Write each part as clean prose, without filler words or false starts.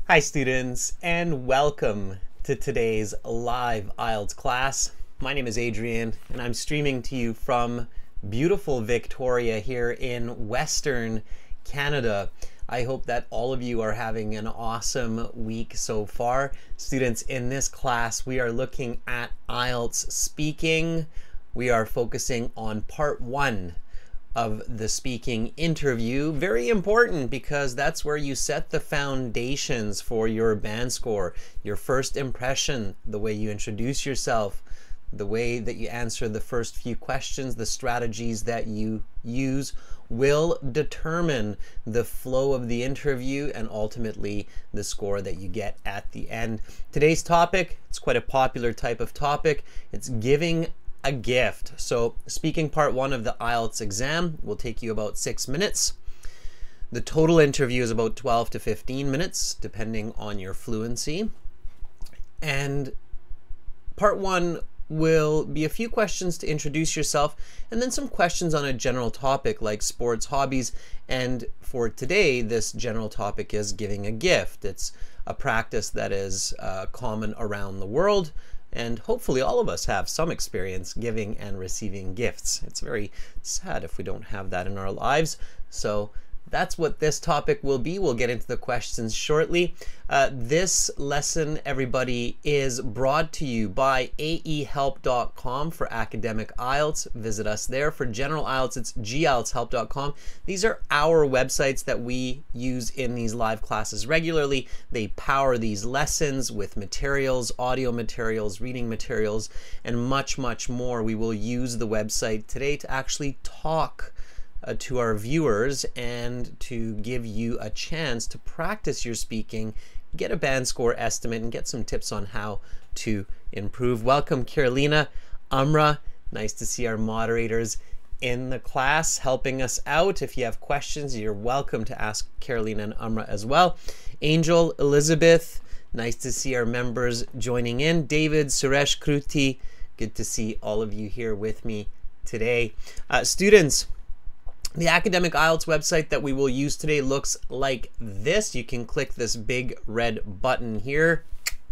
Hi students, and welcome to today's live IELTS class. My name is Adrian and I'm streaming to you from beautiful Victoria here in Western Canada. I hope that all of you are having an awesome week so far. Students, in this class we are looking at IELTS speaking. We are focusing on part 1 of the speaking interview. Very important because that's where you set the foundations for your band score. Your first impression, the way you introduce yourself, the way that you answer the first few questions, the strategies that you use will determine the flow of the interview and ultimately the score that you get at the end. Today's topic, it's quite a popular type of topic. It's giving a gift. So speaking part 1 of the IELTS exam will take you about 6 minutes. The total interview is about 12 to 15 minutes depending on your fluency. And part 1 will be a few questions to introduce yourself and then some questions on a general topic like sports, hobbies. And for today, this general topic is giving a gift. It's a practice that is common around the world. And hopefully all of us have some experience giving and receiving gifts. It's very sad if we don't have that in our lives. So that's what this topic will be. We'll get into the questions shortly. This lesson, everybody, is brought to you by aehelp.com for academic IELTS. Visit us there. For general IELTS, it's gieltshelp.com. These are our websites that we use in these live classes regularly. They power these lessons with materials, audio materials, reading materials, and much, much more. We will use the website today to actually talk to our viewers and to give you a chance to practice your speaking, get a band score estimate, and get some tips on how to improve. Welcome, Carolina, Amra. Nice to see our moderators in the class helping us out. If you have questions, you're welcome to ask Carolina and Amra as well. Angel, Elizabeth, nice to see our members joining in. David, Suresh, Kruti, good to see all of you here with me today. Students, the academic IELTS website that we will use today looks like this. You can click this big red button here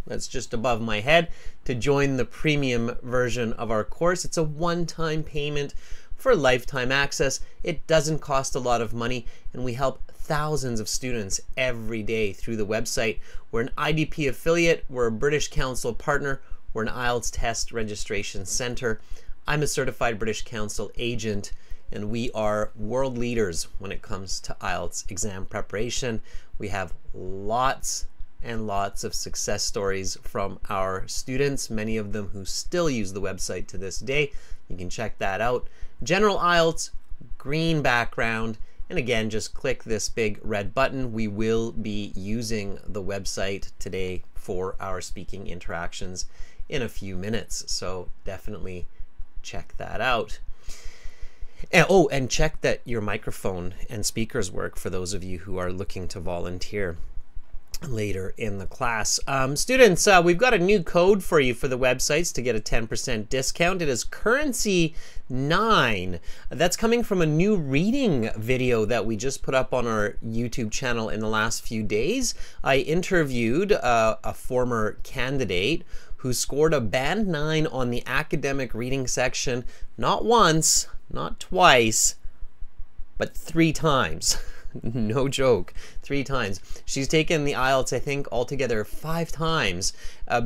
that's just above my head to join the premium version of our course. It's a one-time payment for lifetime access. It doesn't cost a lot of money, and we help thousands of students every day through the website. We're an IDP affiliate, we're a British Council partner, we're an IELTS test registration center. I'm a certified British Council agent, and we are world leaders when it comes to IELTS exam preparation. We have lots and lots of success stories from our students, many of them who still use the website to this day. You can check that out. General IELTS, green background, and again, just click this big red button. We will be using the website today for our speaking interactions in a few minutes, so definitely check that out. And check that your microphone and speakers work for those of you who are looking to volunteer later in the class. Students, we've got a new code for you for the websites to get a 10% discount. It is currency 9. That's coming from a new reading video that we just put up on our YouTube channel in the last few days. I interviewed a former candidate who scored a band 9 on the academic reading section, not once, not twice, but 3 times. No joke, 3 times. She's taken the IELTS, I think, altogether 5 times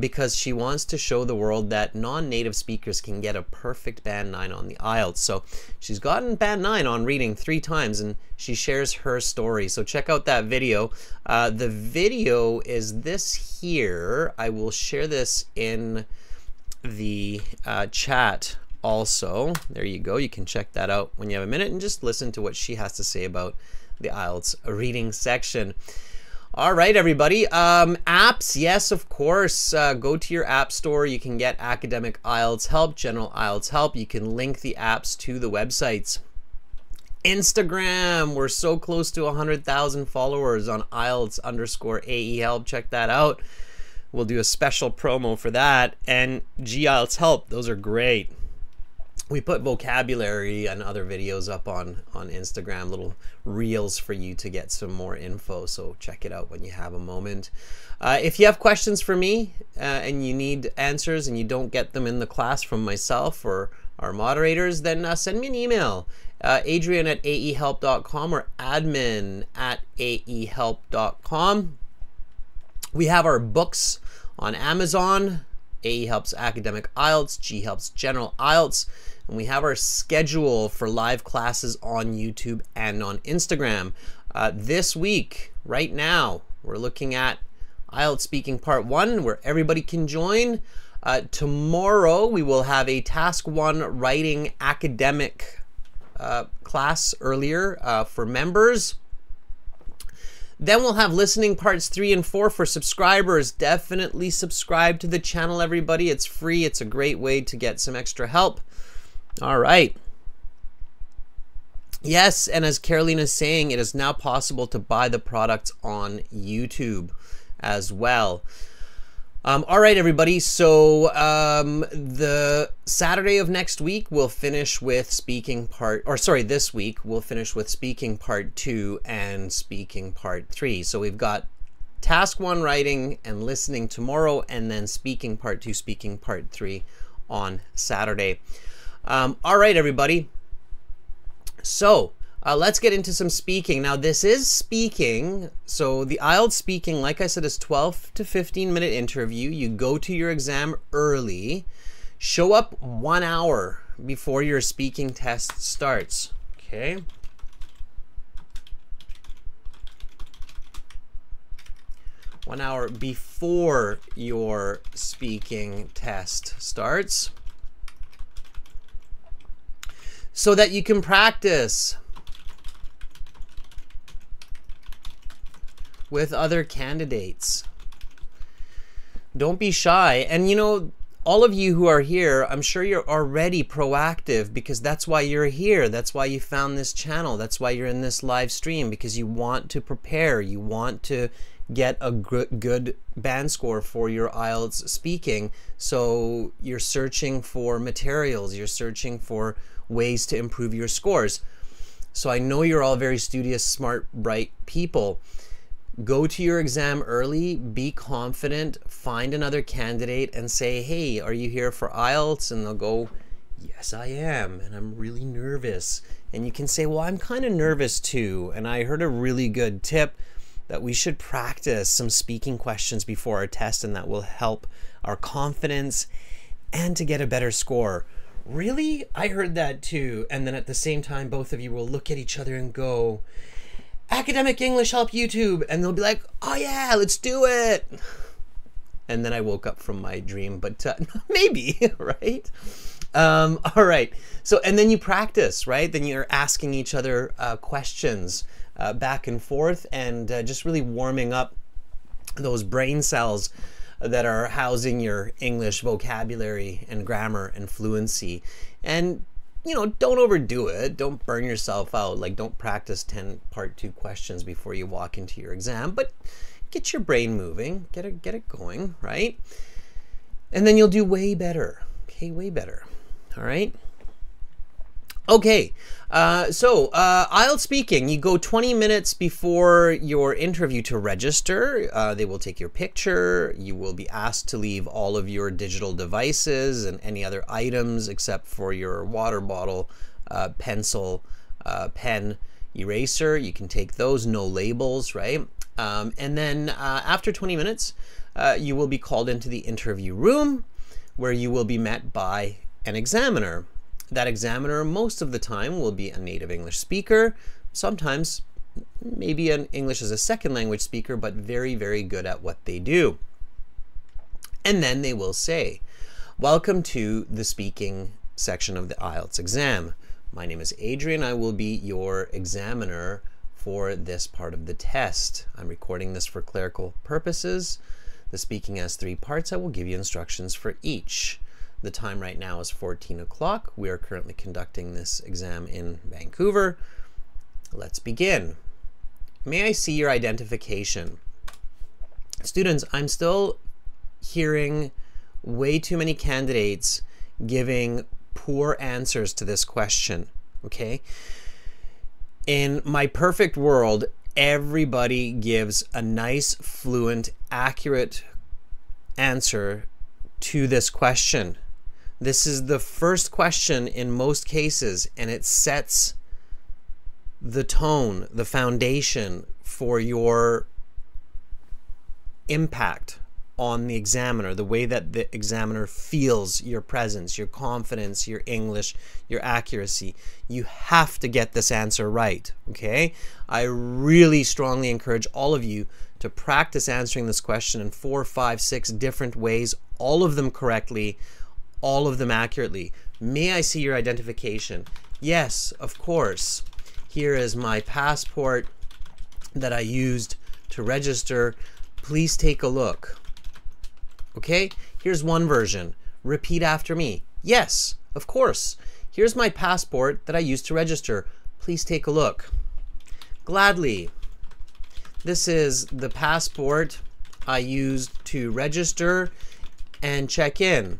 because she wants to show the world that non-native speakers can get a perfect band 9 on the IELTS. So she's gotten band 9 on reading 3 times, and she shares her story. So check out that video. The video is this here. I will share this in the chat also. There you go. You can check that out when you have a minute and just listen to what she has to say about the IELTS reading section. All right, everybody. Apps, yes, of course. Go to your app store. You can get academic IELTS help, general IELTS help. You can link the apps to the websites. Instagram, we're so close to 100,000 followers on IELTS_AE help. Check that out. We'll do a special promo for that. And IELTS help, those are great. We put vocabulary and other videos up on Instagram, little reels for you to get some more info. So check it out when you have a moment. If you have questions for me and you need answers and you don't get them in the class from myself or our moderators, then send me an email, adrian@aehelp.com or admin@aehelp.com. We have our books on Amazon, AE Helps Academic IELTS, G Helps General IELTS, and we have our schedule for live classes on YouTube and on Instagram. This week, right now, we're looking at IELTS Speaking Part 1, where everybody can join. Tomorrow, we will have a Task 1 Writing Academic class earlier for members. Then we'll have listening parts 3 and 4 for subscribers. Definitely subscribe to the channel, everybody. It's free. It's a great way to get some extra help. All right. Yes, and as Caroline is saying, it is now possible to buy the products on YouTube as well. All right, everybody. So the Saturday of next week, we'll finish with speaking part, or sorry, this week, we'll finish with speaking part 2 and speaking part 3. So we've got task 1 writing and listening tomorrow, and then speaking part 2, speaking part 3 on Saturday. All right, everybody. So let's get into some speaking. Now, this is speaking. So the IELTS speaking, like I said, is 12 to 15-minute interview. You go to your exam early. Show up 1 hour before your speaking test starts. Okay. One hour before your speaking test starts, so that you can practice with other candidates. Don't be shy. And you know, all of you who are here, I'm sure you're already proactive, because that's why you're here. That's why you found this channel. That's why you're in this live stream, because you want to prepare. You want to get a good band score for your IELTS speaking. So you're searching for materials. You're searching for ways to improve your scores. So I know you're all very studious, smart, bright people. Go to your exam early, be confident, find another candidate and say, hey, are you here for IELTS? And they'll go, yes, I am, and I'm really nervous. And you can say, well, I'm kind of nervous too. And I heard a really good tip that we should practice some speaking questions before our test, and that will help our confidence and to get a better score. Really? I heard that too. And then at the same time, both of you will look at each other and go, Academic English Help YouTube. And they'll be like, oh yeah, let's do it. And then I woke up from my dream, but maybe, right? All right. So, and then you practice, right? Then you're asking each other questions back and forth, and just really warming up those brain cells that are housing your English vocabulary and grammar and fluency. And, you know, don't overdo it. Don't burn yourself out. Like, don't practice 10 part 2 questions before you walk into your exam, but get your brain moving, get it going, right? And then you'll do way better. Okay, way better. All right. Okay, so IELTS speaking, you go 20 minutes before your interview to register. They will take your picture. You will be asked to leave all of your digital devices and any other items except for your water bottle, pencil, pen, eraser. You can take those, no labels, right? And then after 20 minutes, you will be called into the interview room, where you will be met by an examiner. That examiner, most of the time, will be a native English speaker, sometimes maybe an English as a second language speaker, but very, very good at what they do. And then they will say, welcome to the speaking section of the IELTS exam. My name is Adrian. I will be your examiner for this part of the test. I'm recording this for clerical purposes. The speaking has 3 parts. I will give you instructions for each. The time right now is 14 o'clock. We are currently conducting this exam in Vancouver. Let's begin. May I see your identification? Students, I'm still hearing way too many candidates giving poor answers to this question, okay? In my perfect world, everybody gives a nice, fluent, accurate answer to this question. This is the first question in most cases, and it sets the tone, the foundation for your impact on the examiner, the way that the examiner feels your presence, your confidence, your English, your accuracy. You have to get this answer right, okay? I really strongly encourage all of you to practice answering this question in 4, 5, 6 different ways, all of them correctly, all of them accurately. May I see your identification? Yes, of course. Here is my passport that I used to register. Please take a look. Okay, here's one version. Repeat after me. Yes, of course. Here's my passport that I used to register. Please take a look. Gladly. This is the passport I used to register and check in.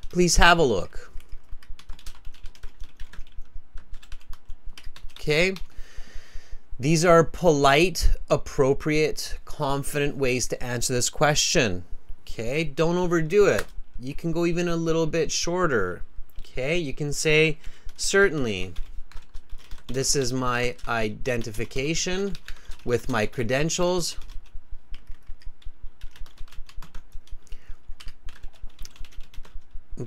Please have a look. Okay, these are polite, appropriate, confident ways to answer this question. Okay, don't overdo it. You can go even a little bit shorter. Okay, you can say, certainly, this is my identification with my credentials.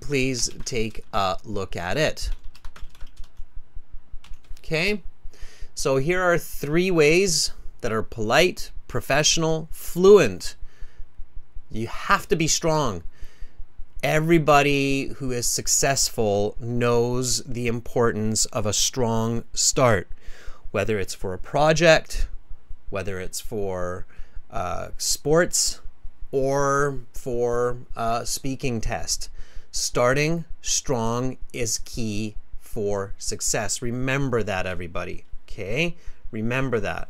Please take a look at it. Okay, so here are 3 ways that are polite, professional, fluent. You have to be strong. Everybody who is successful knows the importance of a strong start, whether it's for a project, whether it's for sports, or for a speaking test. Starting strong is key for success. Remember that, everybody. Okay, remember that.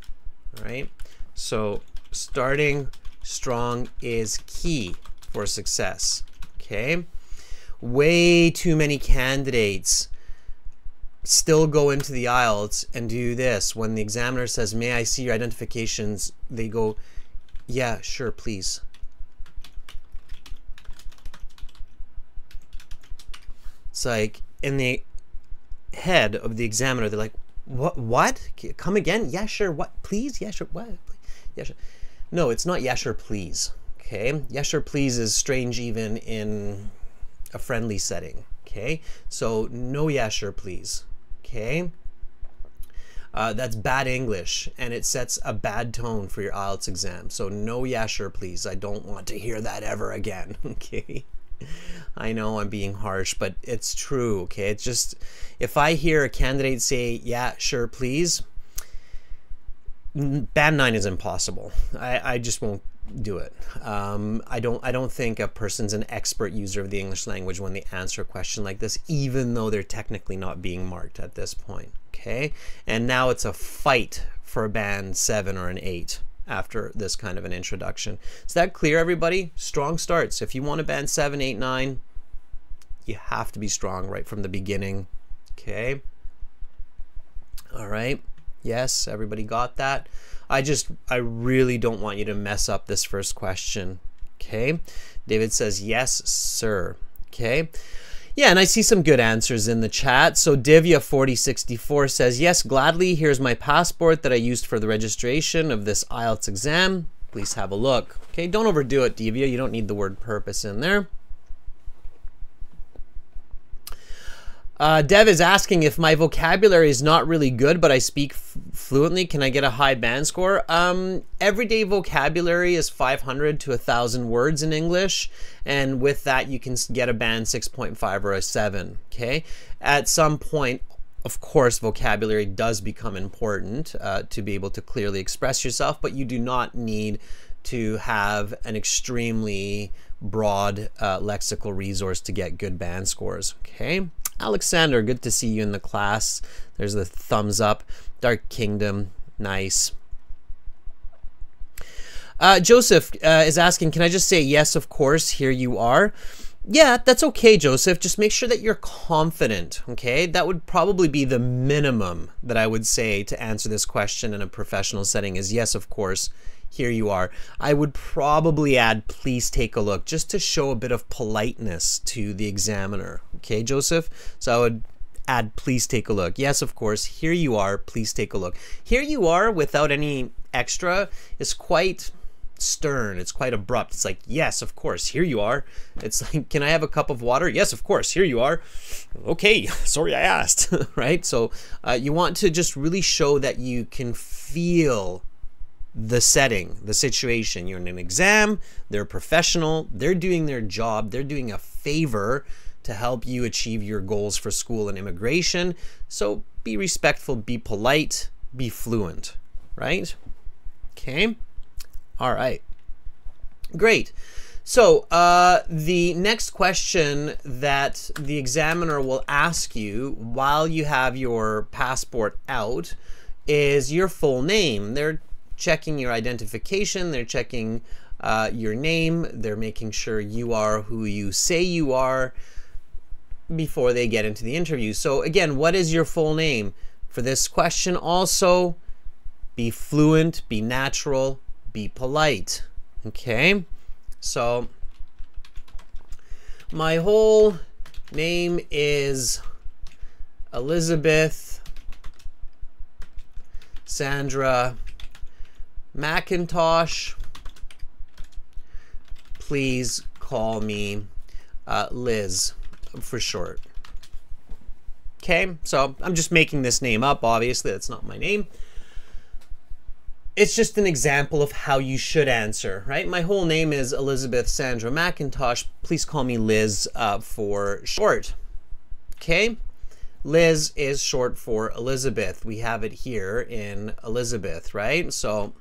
All right, so starting strong is key for success. Okay, way too many candidates still go into the IELTS and do this. When the examiner says, may I see your identifications, they go, yeah, sure, please. It's like in the head of the examiner, they're like, what? Come again? Yeah, sure. What? Please? Yeah, sure. What? Yeah, sure. No, it's not yeah, sure, please. Okay? Yeah, sure, please is strange even in a friendly setting. Okay? So no yeah, sure, please. Okay? That's bad English, and it sets a bad tone for your IELTS exam. So no yeah, sure, please. I don't want to hear that ever again. Okay? I know I'm being harsh, but it's true. Okay, it's just, if I hear a candidate say yeah sure please, band 9 is impossible. I just won't do it. I don't think a person's an expert user of the English language when they answer a question like this, even though they're technically not being marked at this point. Okay, and now it's a fight for a band 7 or an 8 after this kind of an introduction. Is that clear, everybody? Strong starts. If you want a band 7, 8, 9, you have to be strong right from the beginning. Okay. All right. Yes, everybody got that. I really don't want you to mess up this first question. Okay. David says, yes, sir. Okay. Yeah, and I see some good answers in the chat. So Divya4064 says, yes, gladly. Here's my passport that I used for the registration of this IELTS exam. Please have a look. Okay, don't overdo it, Divya. You don't need the word purpose in there. Dev is asking if my vocabulary is not really good, but I speak fluently. Can I get a high band score? Everyday vocabulary is 500 to 1,000 words in English, and with that you can get a band 6.5 or a 7. Okay. At some point, of course, vocabulary does become important to be able to clearly express yourself, but you do not need to have an extremely broad lexical resource to get good band scores. Okay. Alexander, good to see you in the class. There's the thumbs up. Dark Kingdom, nice. Joseph is asking, can I just say, yes, of course, here you are? Yeah, that's okay, Joseph. Just make sure that you're confident, okay? That would probably be the minimum that I would say to answer this question in a professional setting is, yes, of course, here you are. I would probably add, please take a look, just to show a bit of politeness to the examiner, okay, Joseph? So I would add, please take a look. Yes, of course, here you are, please take a look. Here you are without any extra is quite stern. It's quite abrupt. It's like, yes, of course, here you are. It's like, can I have a cup of water? Yes, of course, here you are. Okay, sorry I asked, right? So you want to just really show that you can feel the setting, the situation. You're in an exam, they're a professional, they're doing their job, they're doing a favor to help you achieve your goals for school and immigration. So be respectful, be polite, be fluent, right? Okay. All right, great. So the next question that the examiner will ask you while you have your passport out is your full name. They're checking your identification, they're checking your name, they're making sure you are who you say you are before they get into the interview. So again, what is your full name? For this question also, be fluent, be natural, be polite, okay? So my whole name is Elizabeth Sandra McIntosh. Please call me Liz for short. Okay, so I'm just making this name up, obviously, that's not my name. It's just an example of how you should answer, right? My whole name is Elizabeth Sandra McIntosh. Please call me Liz for short. Okay? Liz is short for Elizabeth. We have it here in Elizabeth, right? So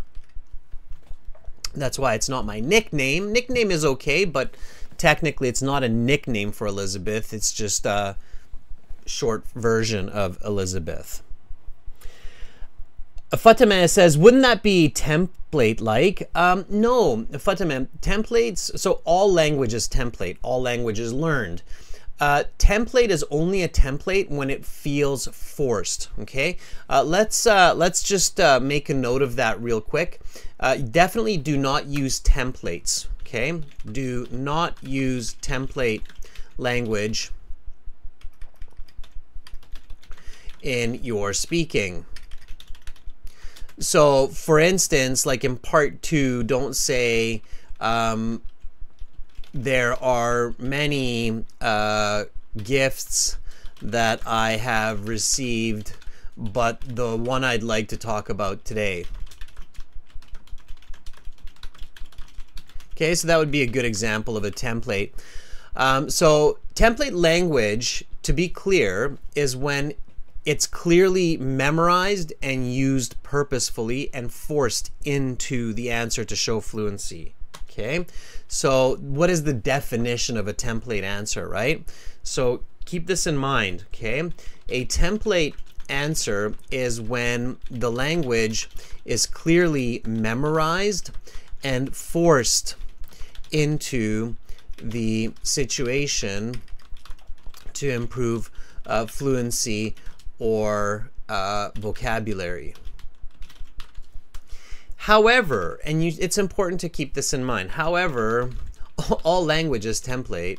that's why it's not my nickname. Nickname is okay, but technically it's not a nickname for Elizabeth. It's just a short version of Elizabeth. Fatima says, wouldn't that be template-like? No, Fatima, templates, so all language is template, all language is learned. Template is only a template when it feels forced, okay? Let's just make a note of that real quick. Definitely do not use templates, okay? Do not use template language in your speaking. So, for instance, like in part 2, don't say there are many gifts that I have received, but the one I'd like to talk about today. Okay, so that would be a good example of a template. So template language, to be clear, is when it's clearly memorized and used purposefully and forced into the answer to show fluency. Okay, so what is the definition of a template answer, right? So keep this in mind, okay? A template answer is when the language is clearly memorized and forced into the situation to improve fluency or vocabulary. However, and it's important to keep this in mind, however, all language is template,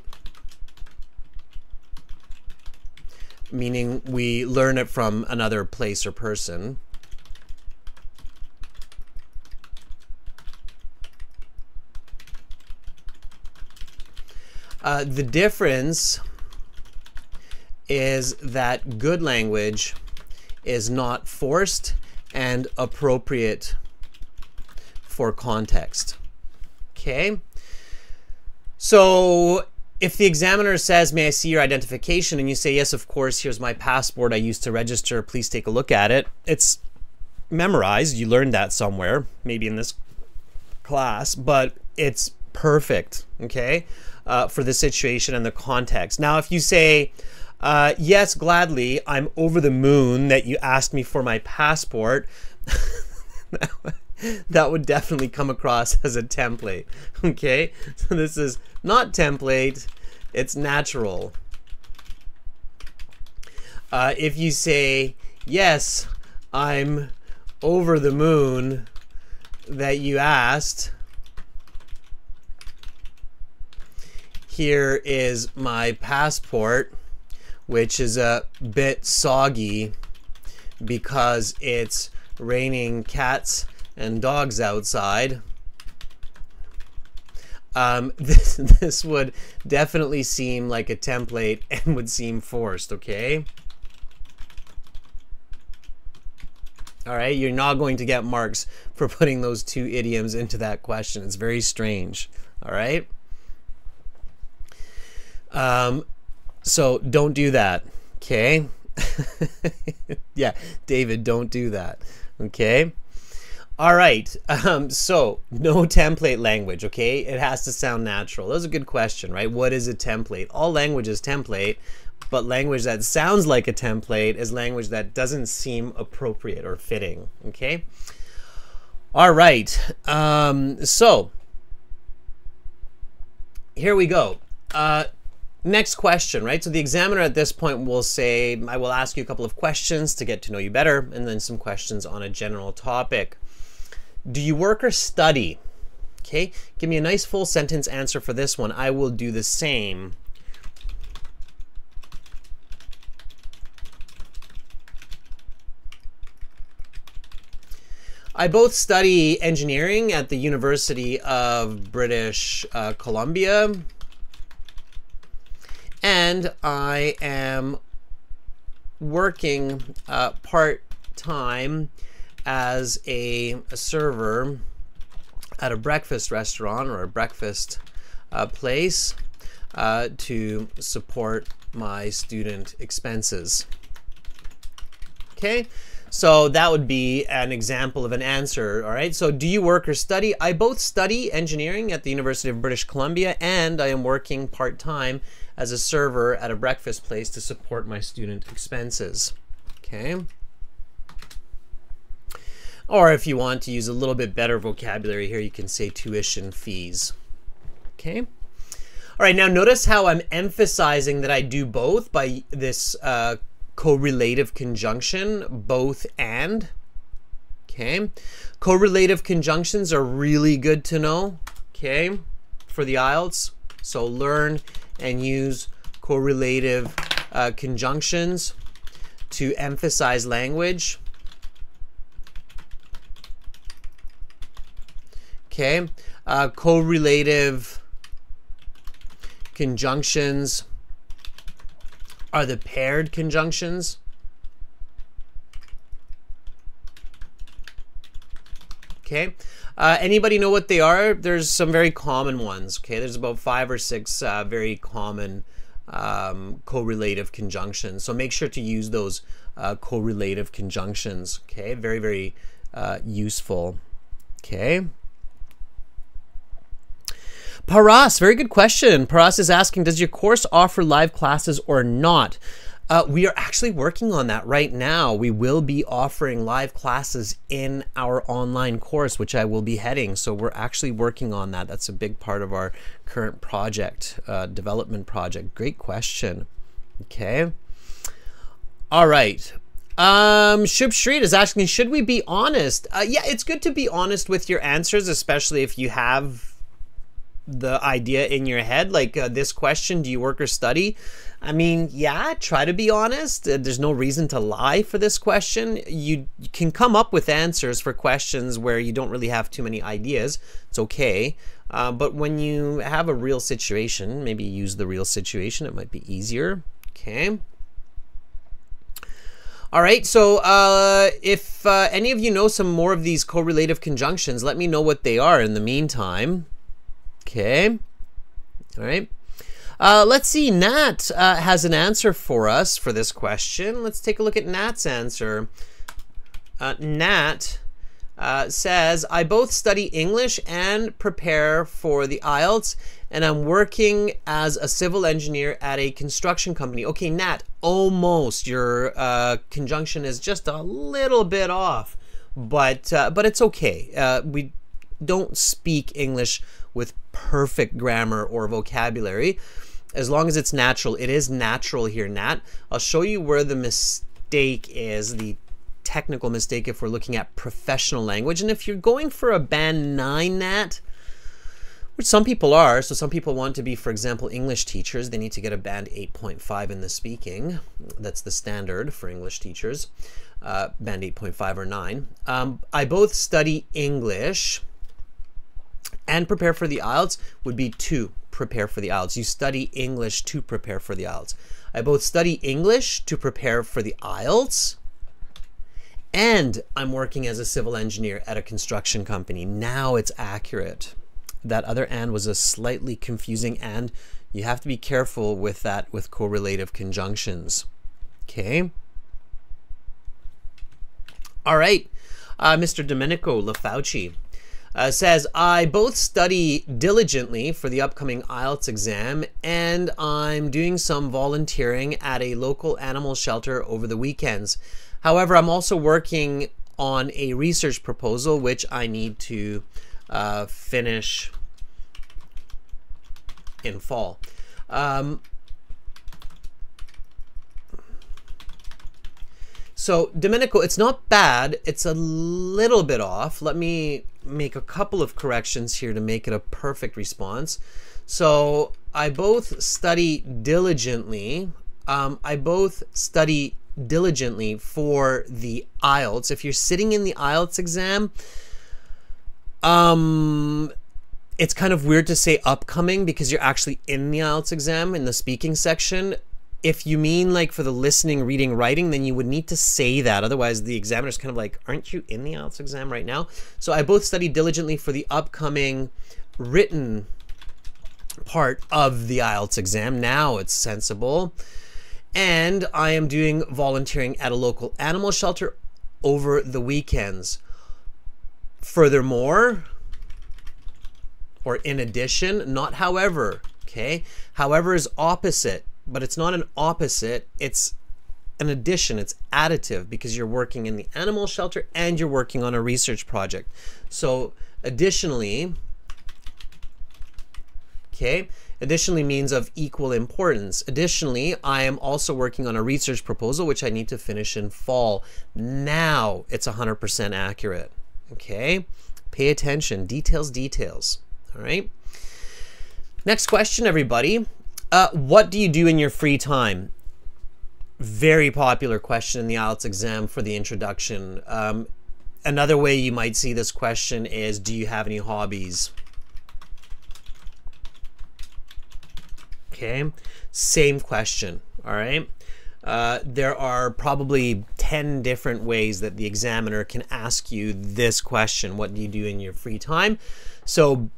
meaning we learn it from another place or person. The difference is that good language is not forced and appropriate for context. Okay, so if the examiner says, may I see your identification, and you say, yes, of course, here's my passport I used to register, please take a look at it. It's memorized, you learned that somewhere, maybe in this class, but it's perfect, okay, for the situation and the context. Now, if you say, yes, gladly, I'm over the moon that you asked me for my passport, that would definitely come across as a template. Okay, so this is not template, it's natural. If you say, yes, I'm over the moon that you asked, here is my passport, which is a bit soggy because it's raining cats and dogs outside. This would definitely seem like a template and would seem forced, okay? All right, you're not going to get marks for putting those two idioms into that question. It's very strange, all right? So don't do that, okay? Yeah, David, don't do that, okay? All right, so no template language, okay? It has to sound natural. That was a good question, right? What is a template? All language is template, but language that sounds like a template is language that doesn't seem appropriate or fitting, okay? All right, so here we go. Next question, right? So the examiner at this point will say, I will ask you a couple of questions to get to know you better, and then some questions on a general topic. Do you work or study? Okay, give me a nice full sentence answer for this one. I will do the same. I both study engineering at the University of British Columbia, and I am working part-time as a server at a breakfast restaurant or a breakfast place to support my student expenses. Okay, so that would be an example of an answer. All right, so do you work or study? I both study engineering at the University of British Columbia, and I am working part-time as a server at a breakfast place to support my student expenses. Okay. Or if you want to use a little bit better vocabulary here, you can say tuition fees. Okay. All right, now notice how I'm emphasizing that I do both by this correlative conjunction, both and. Okay. Correlative conjunctions are really good to know, okay, for the IELTS. So learn and use correlative conjunctions to emphasize language. Okay, correlative conjunctions are the paired conjunctions. Okay, anybody know what they are? There's some very common ones. Okay, there's about 5 or 6 very common correlative conjunctions. So make sure to use those correlative conjunctions. Okay, very, very useful. Okay. Paras, very good question. Paras is asking, does your course offer live classes or not? We are actually working on that right now. We will be offering live classes in our online course, which I will be heading. So we're actually working on that. That's a big part of our current project, development project. Great question. Okay. All right. Shub Street is asking, should we be honest? Yeah, it's good to be honest with your answers, especially if you have the idea in your head, like this question, do you work or study? I mean, yeah, try to be honest. There's no reason to lie for this question. You can come up with answers for questions where you don't really have too many ideas. It's okay. But when you have a real situation, maybe use the real situation. It might be easier. Okay. All right, so if any of you know some more of these correlative conjunctions, let me know what they are in the meantime. Okay, all right. Let's see, Nat has an answer for us for this question. Let's take a look at Nat's answer. Nat says, I both study English and prepare for the IELTS, and I'm working as a civil engineer at a construction company. Okay, Nat, almost. Your conjunction is just a little bit off. but it's okay. We don't speak English with perfect grammar or vocabulary. As long as it's natural. It is natural here, Nat. I'll show you where the mistake is, the technical mistake if we're looking at professional language. And if you're going for a band 9, Nat, which some people are, so some people want to be, for example, English teachers, they need to get a band 8.5 in the speaking. That's the standard for English teachers, band 8.5 or 9. I both study English and prepare for the IELTS would be to prepare for the IELTS. You study English to prepare for the IELTS. I both study English to prepare for the IELTS, and I'm working as a civil engineer at a construction company. Now it's accurate. That other and was a slightly confusing and. You have to be careful with that with correlative conjunctions. Okay. All right. Mr. Domenico Lafauci says, I both study diligently for the upcoming IELTS exam, and I'm doing some volunteering at a local animal shelter over the weekends. However, I'm also working on a research proposal which I need to finish in fall. So Domenico, it's not bad. It's a little bit off. Let me make a couple of corrections here to make it a perfect response. So I both study diligently. I both study diligently for the IELTS. If you're sitting in the IELTS exam, it's kind of weird to say upcoming because you're actually in the IELTS exam in the speaking section. If you mean like for the listening, reading, writing, then you would need to say that. Otherwise, the examiner's kind of like, aren't you in the IELTS exam right now? So I both study diligently for the upcoming written part of the IELTS exam. Now it's sensible. And I am doing volunteering at a local animal shelter over the weekends. Furthermore, or in addition, not however, okay? However is opposite, but it's not an opposite, it's an addition, it's additive because you're working in the animal shelter and you're working on a research project. So additionally, okay, additionally means of equal importance. Additionally, I am also working on a research proposal which I need to finish in fall. Now it's 100% accurate, okay? Pay attention, details, details, all right? Next question, everybody. What do you do in your free time? Very popular question in the IELTS exam for the introduction. Another way you might see this question is, do you have any hobbies? Okay, same question, all right? There are probably 10 different ways that the examiner can ask you this question. What do you do in your free time? So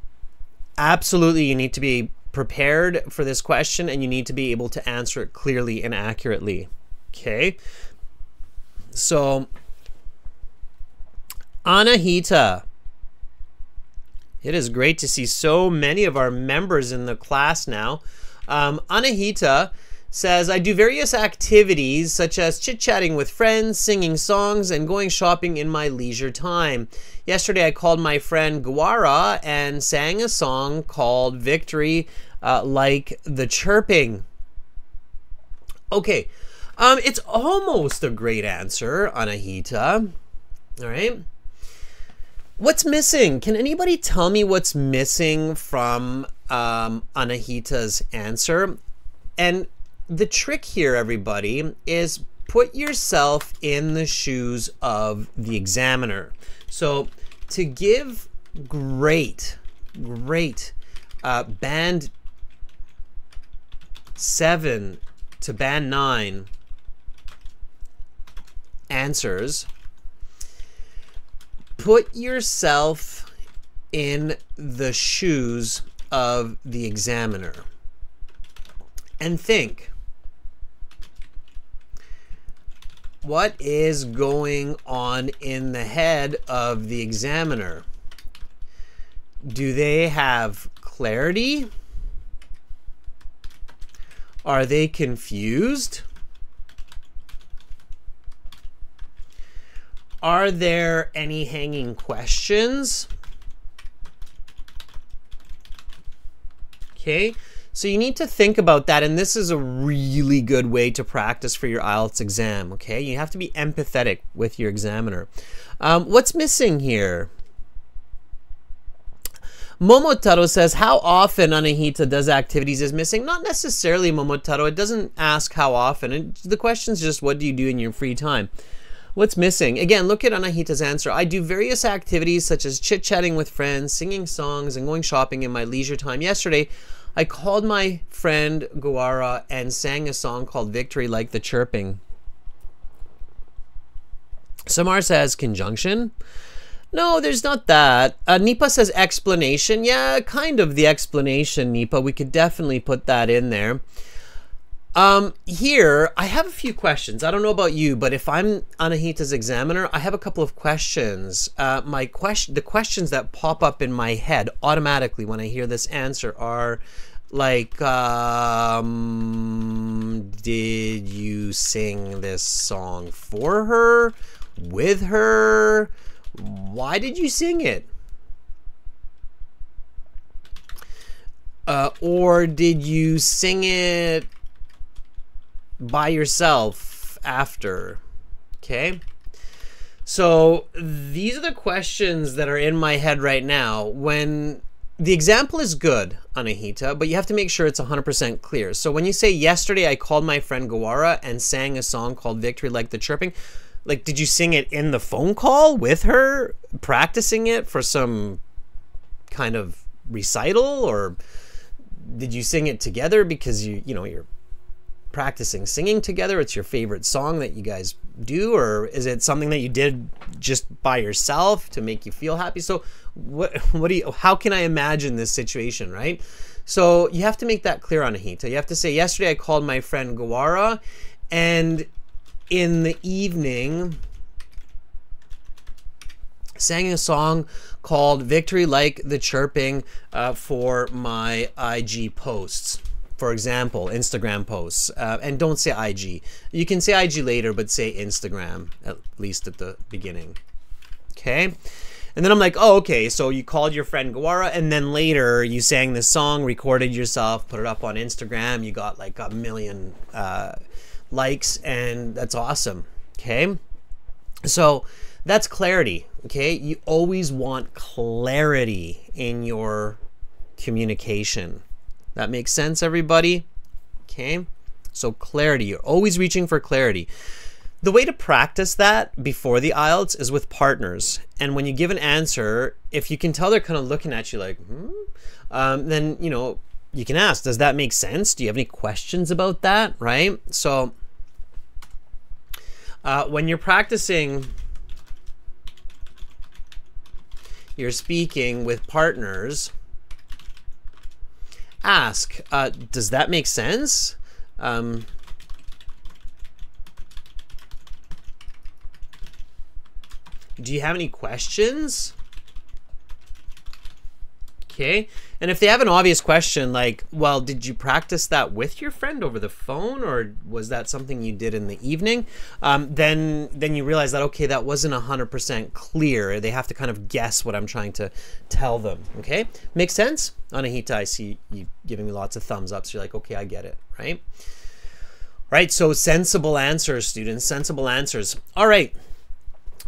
absolutely, you need to be prepared for this question and you need to be able to answer it clearly and accurately. Okay, so Anahita, it is great to see so many of our members in the class now. Anahita says, I do various activities such as chit-chatting with friends, singing songs, and going shopping in my leisure time. Yesterday I called my friend Guara and sang a song called Victory, like the chirping. Okay, it's almost a great answer, Anahita. All right. What's missing? Can anybody tell me what's missing from Anahita's answer? And the trick here, everybody, is put yourself in the shoes of the examiner. So to give great band 7 to band 9 answers, put yourself in the shoes of the examiner and think, what is going on in the head of the examiner? Do they have clarity? Are they confused? Are there any hanging questions? Okay, so you need to think about that, and this is a really good way to practice for your IELTS exam. Okay, you have to be empathetic with your examiner. What's missing here? Momotaro says, how often, Anahita, does activities is missing? Not necessarily, Momotaro. It doesn't ask how often. The question is just, what do you do in your free time? What's missing? Again, look at Anahita's answer. I do various activities such as chit-chatting with friends, singing songs, and going shopping in my leisure time. Yesterday, I called my friend Guara and sang a song called Victory Like the Chirping. Samar says, conjunction? No, there's not that. Nipa says explanation. Yeah, kind of the explanation, Nipa. We could definitely put that in there. Here, I have a few questions. I don't know about you, but if I'm Anahita's examiner, I have a couple of questions. The questions that pop up in my head automatically when I hear this answer are like, did you sing this song for her? With her? Why did you sing it? Or did you sing it by yourself after? Okay. So these are the questions that are in my head right now. When the example is good, Anahita, but you have to make sure it's 100% clear. So when you say, yesterday I called my friend Gawara and sang a song called Victory Like the Chirping, like, did you sing it in the phone call with her, practicing it for some kind of recital, or did you sing it together because you're practicing singing together? It's your favorite song that you guys do, or is it something that you did just by yourself to make you feel happy? So how can I imagine this situation, right? So you have to make that clear, Anahita. You have to say, yesterday I called my friend Gawara, and in the evening sang a song called Victory Like the Chirping for my IG posts. For example, Instagram posts. And don't say IG. You can say IG later, but say Instagram, at least at the beginning. Okay? And then I'm like, oh, okay, so you called your friend Gawara, and then later you sang this song, recorded yourself, put it up on Instagram. You got like 1 million likes, and that's awesome. Okay, so that's clarity. Okay, you always want clarity in your communication. That makes sense, everybody? Okay, so clarity. You're always reaching for clarity. The way to practice that before the IELTS is with partners. And when you give an answer, if you can tell they're kind of looking at you like, then you can ask, does that make sense? Do you have any questions about that? Right? So when you're practicing your speaking with partners, ask, does that make sense? Do you have any questions? Okay, and if they have an obvious question like, well, did you practice that with your friend over the phone, or was that something you did in the evening? Then you realize that, okay, that wasn't 100% clear. They have to kind of guess what I'm trying to tell them. Okay, makes sense? Anahita, I see you giving me lots of thumbs up, so you're like, okay, I get it, right? Right, so sensible answers, students, sensible answers. All right.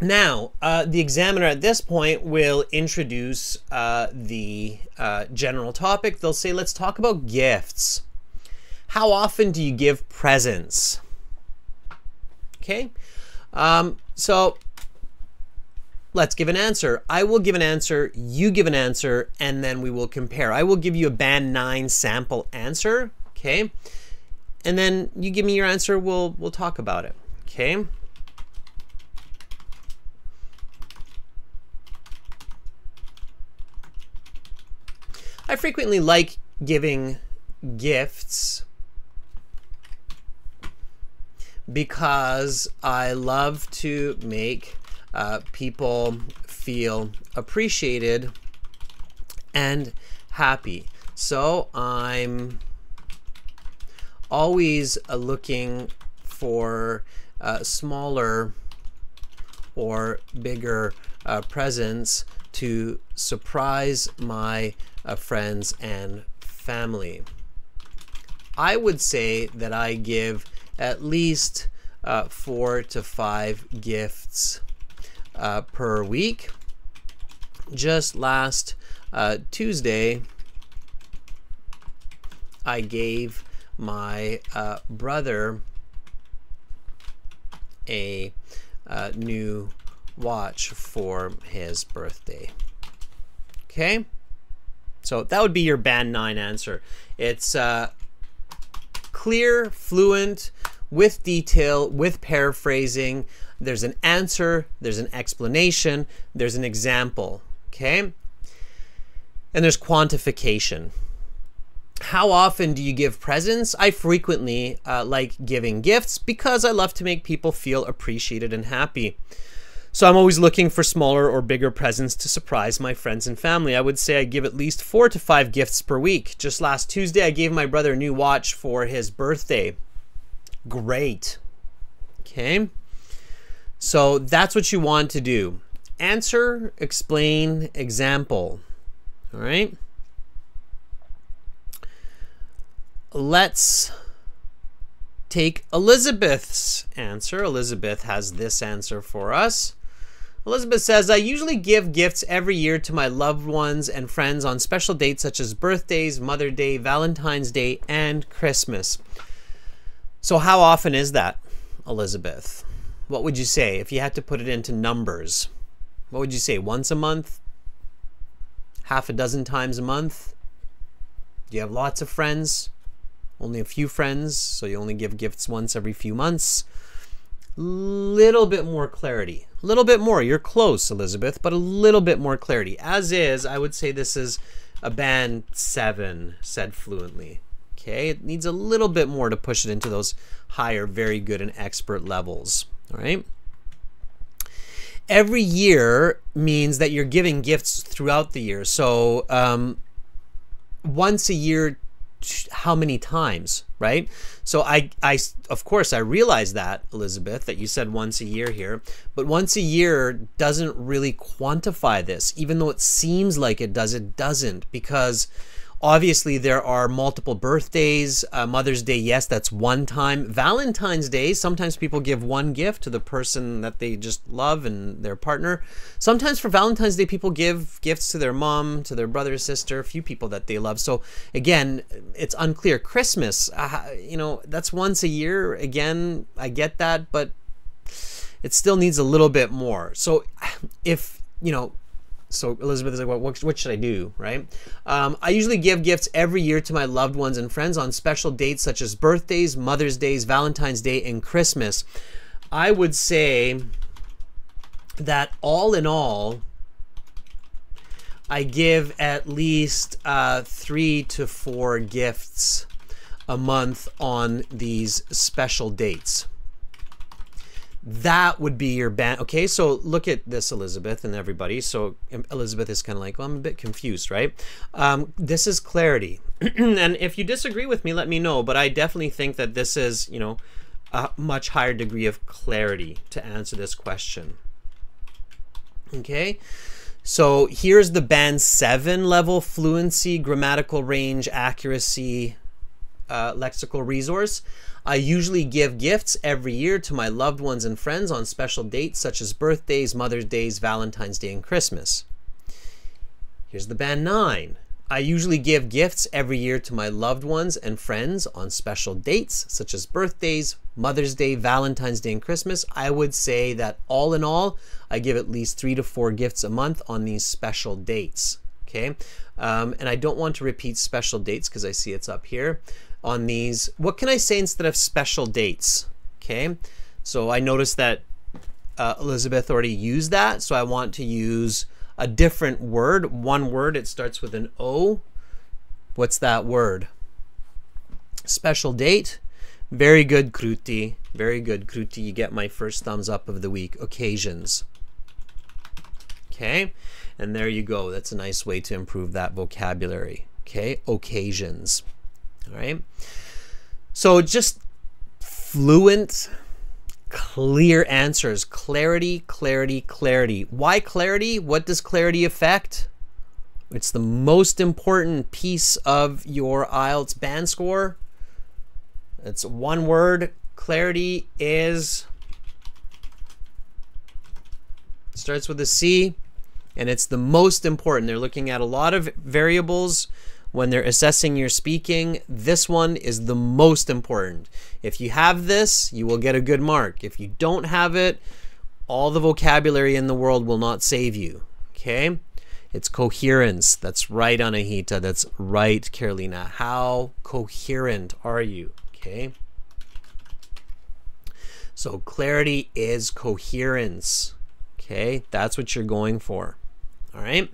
Now, the examiner at this point will introduce the general topic. They'll say, let's talk about gifts. How often do you give presents? Okay, so let's give an answer. I will give an answer, you give an answer, and then we will compare. I will give you a band 9 sample answer, okay? And then you give me your answer, we'll talk about it, okay? I frequently like giving gifts because I love to make people feel appreciated and happy. So I'm always looking for smaller or bigger presents to surprise my friends and family? I would say that I give at least 4 to 5 gifts per week. Just last Tuesday, I gave my brother a new watch for his birthday. Okay, so that would be your band 9 answer. It's clear, fluent, with detail, with paraphrasing. There's an answer, there's an explanation, there's an example, okay? And there's quantification. How often do you give presents? I frequently like giving gifts because I love to make people feel appreciated and happy. So I'm always looking for smaller or bigger presents to surprise my friends and family. I would say I give at least 4 to 5 gifts per week. Just last Tuesday, I gave my brother a new watch for his birthday. Great. Okay. So that's what you want to do. Answer, explain, example. All right. Let's take Elizabeth's answer. Elizabeth has this answer for us. Elizabeth says, I usually give gifts every year to my loved ones and friends on special dates such as birthdays, Mother's Day, Valentine's Day, and Christmas. So how often is that, Elizabeth? What would you say if you had to put it into numbers? What would you say? Once a month? Half a dozen times a month? Do you have lots of friends? Only a few friends, so you only give gifts once every few months? Little bit more clarity. A little bit more. You're close, Elizabeth, but a little bit more clarity. As is, I would say this is a band 7, said fluently. Okay, it needs a little bit more to push it into those higher, very good and expert levels. All right. Every year means that you're giving gifts throughout the year. So once a year, how many times, right? So I of course I realize that, Elizabeth, that you said once a year here, but once a year doesn't really quantify this. Even though it seems like it does, it doesn't, because obviously there are multiple birthdays. Mother's Day, yes, that's one time. Valentine's Day, sometimes people give one gift to the person that they just love and their partner. Sometimes for Valentine's Day, people give gifts to their mom, to their brother, sister, a few people that they love. So again, it's unclear. Christmas, you know, that's once a year. Again, I get that, but it still needs a little bit more. So if, you know, so Elizabeth is like, well, what should I do, right? I usually give gifts every year to my loved ones and friends on special dates such as birthdays, Mother's Days, Valentine's Day, and Christmas. I would say that all in all, I give at least 3 to 4 gifts a month on these special dates. That would be your band. Okay, so look at this, Elizabeth and everybody. So Elizabeth is kind of like, well, I'm a bit confused, right? This is clarity. And if you disagree with me, let me know. But I definitely think that this is, you know, a much higher degree of clarity to answer this question. Okay, so here's the band 7 level: fluency, grammatical range, accuracy, lexical resource. I usually give gifts every year to my loved ones and friends on special dates such as birthdays, Mother's Days, Valentine's Day, and Christmas. Here's the band 9. I usually give gifts every year to my loved ones and friends on special dates such as birthdays, Mother's Day, Valentine's Day, and Christmas. I would say that all in all, I give at least 3 to 4 gifts a month on these special dates. Okay, and I don't want to repeat special dates because I see it's up here. On these, what can I say instead of special dates? Okay, so I noticed that Elizabeth already used that, so I want to use a different word. One word, it starts with an O. What's that word? Special date. Very good, Kruti. Very good, Kruti. You get my first thumbs up of the week. Occasions. Okay, and there you go. That's a nice way to improve that vocabulary. Okay, occasions. All right, so just fluent, clear answers. Clarity, clarity, clarity. Why clarity? What does clarity affect? It's the most important piece of your IELTS band score. It's one word. Clarity is, starts with a C, and it's the most important. They're looking at a lot of variables when they're assessing your speaking. This one is the most important. If you have this, you will get a good mark. If you don't have it, all the vocabulary in the world will not save you. Okay? It's coherence. That's right, Anahita. That's right, Carolina. How coherent are you? Okay? So clarity is coherence. Okay? That's what you're going for. All right?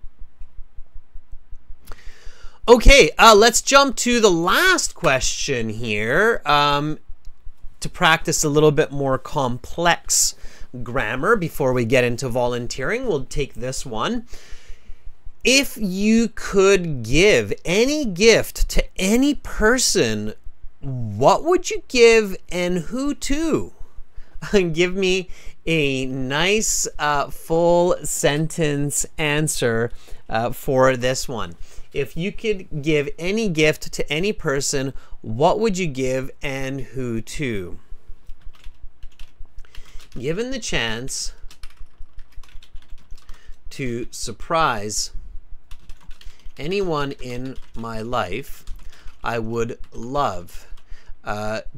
Okay, let's jump to the last question here to practice a little bit more complex grammar before we get into volunteering. We'll take this one. If you could give any gift to any person, what would you give and who to? Give me a nice full sentence answer for this one. If you could give any gift to any person, what would you give and who to? Given the chance to surprise anyone in my life, I would love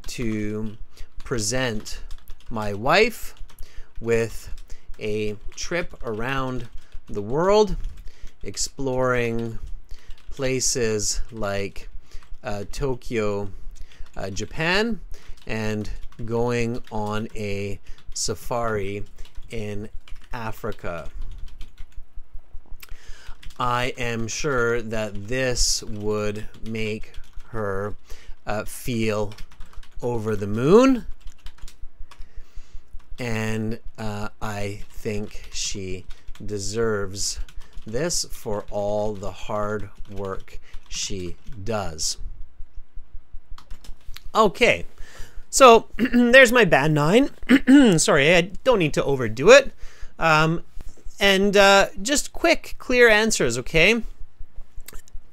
to present my wife with a trip around the world, exploring places like Tokyo, Japan, and going on a safari in Africa. I am sure that this would make her feel over the moon, and I think she deserves this for all the hard work she does. Okay, so there's my band 9. Sorry, I don't need to overdo it. And just quick, clear answers, okay?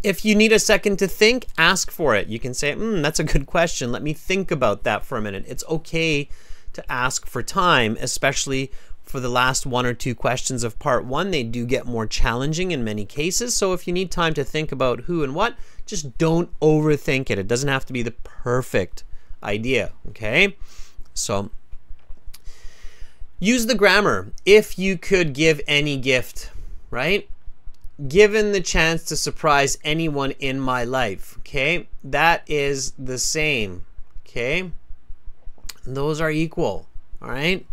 If you need a second to think, ask for it. You can say, that's a good question. Let me think about that for a minute. It's okay to ask for time, especially for the last 1 or 2 questions of part 1. They do get more challenging in many cases. So if you need time to think about who and what, just don't overthink it. It doesn't have to be the perfect idea, okay? So use the grammar. If you could give any gift, right? Given the chance to surprise anyone in my life, okay? That is the same, okay? Those are equal, all right?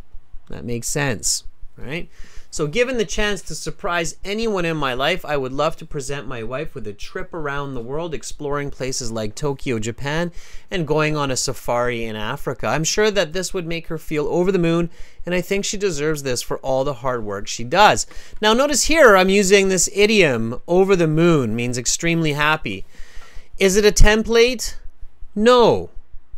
That makes sense, right? So given the chance to surprise anyone in my life, I would love to present my wife with a trip around the world, exploring places like Tokyo, Japan, and going on a safari in Africa. I'm sure that this would make her feel over the moon, and I think she deserves this for all the hard work she does. Now notice here I'm using this idiom, over the moon, means extremely happy. Is it a template? No.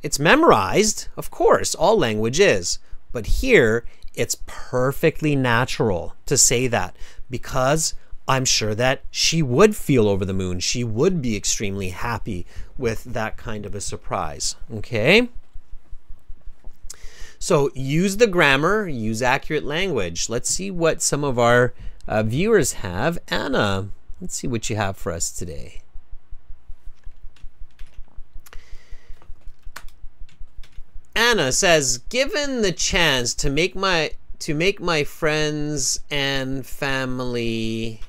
It's memorized, of course, all language is. But here, it's perfectly natural to say that because I'm sure that she would feel over the moon. She would be extremely happy with that kind of a surprise, okay? So use the grammar, use accurate language. Let's see what some of our viewers have. Anna, let's see what you have for us today. Anna says, given the chance to make my friends and family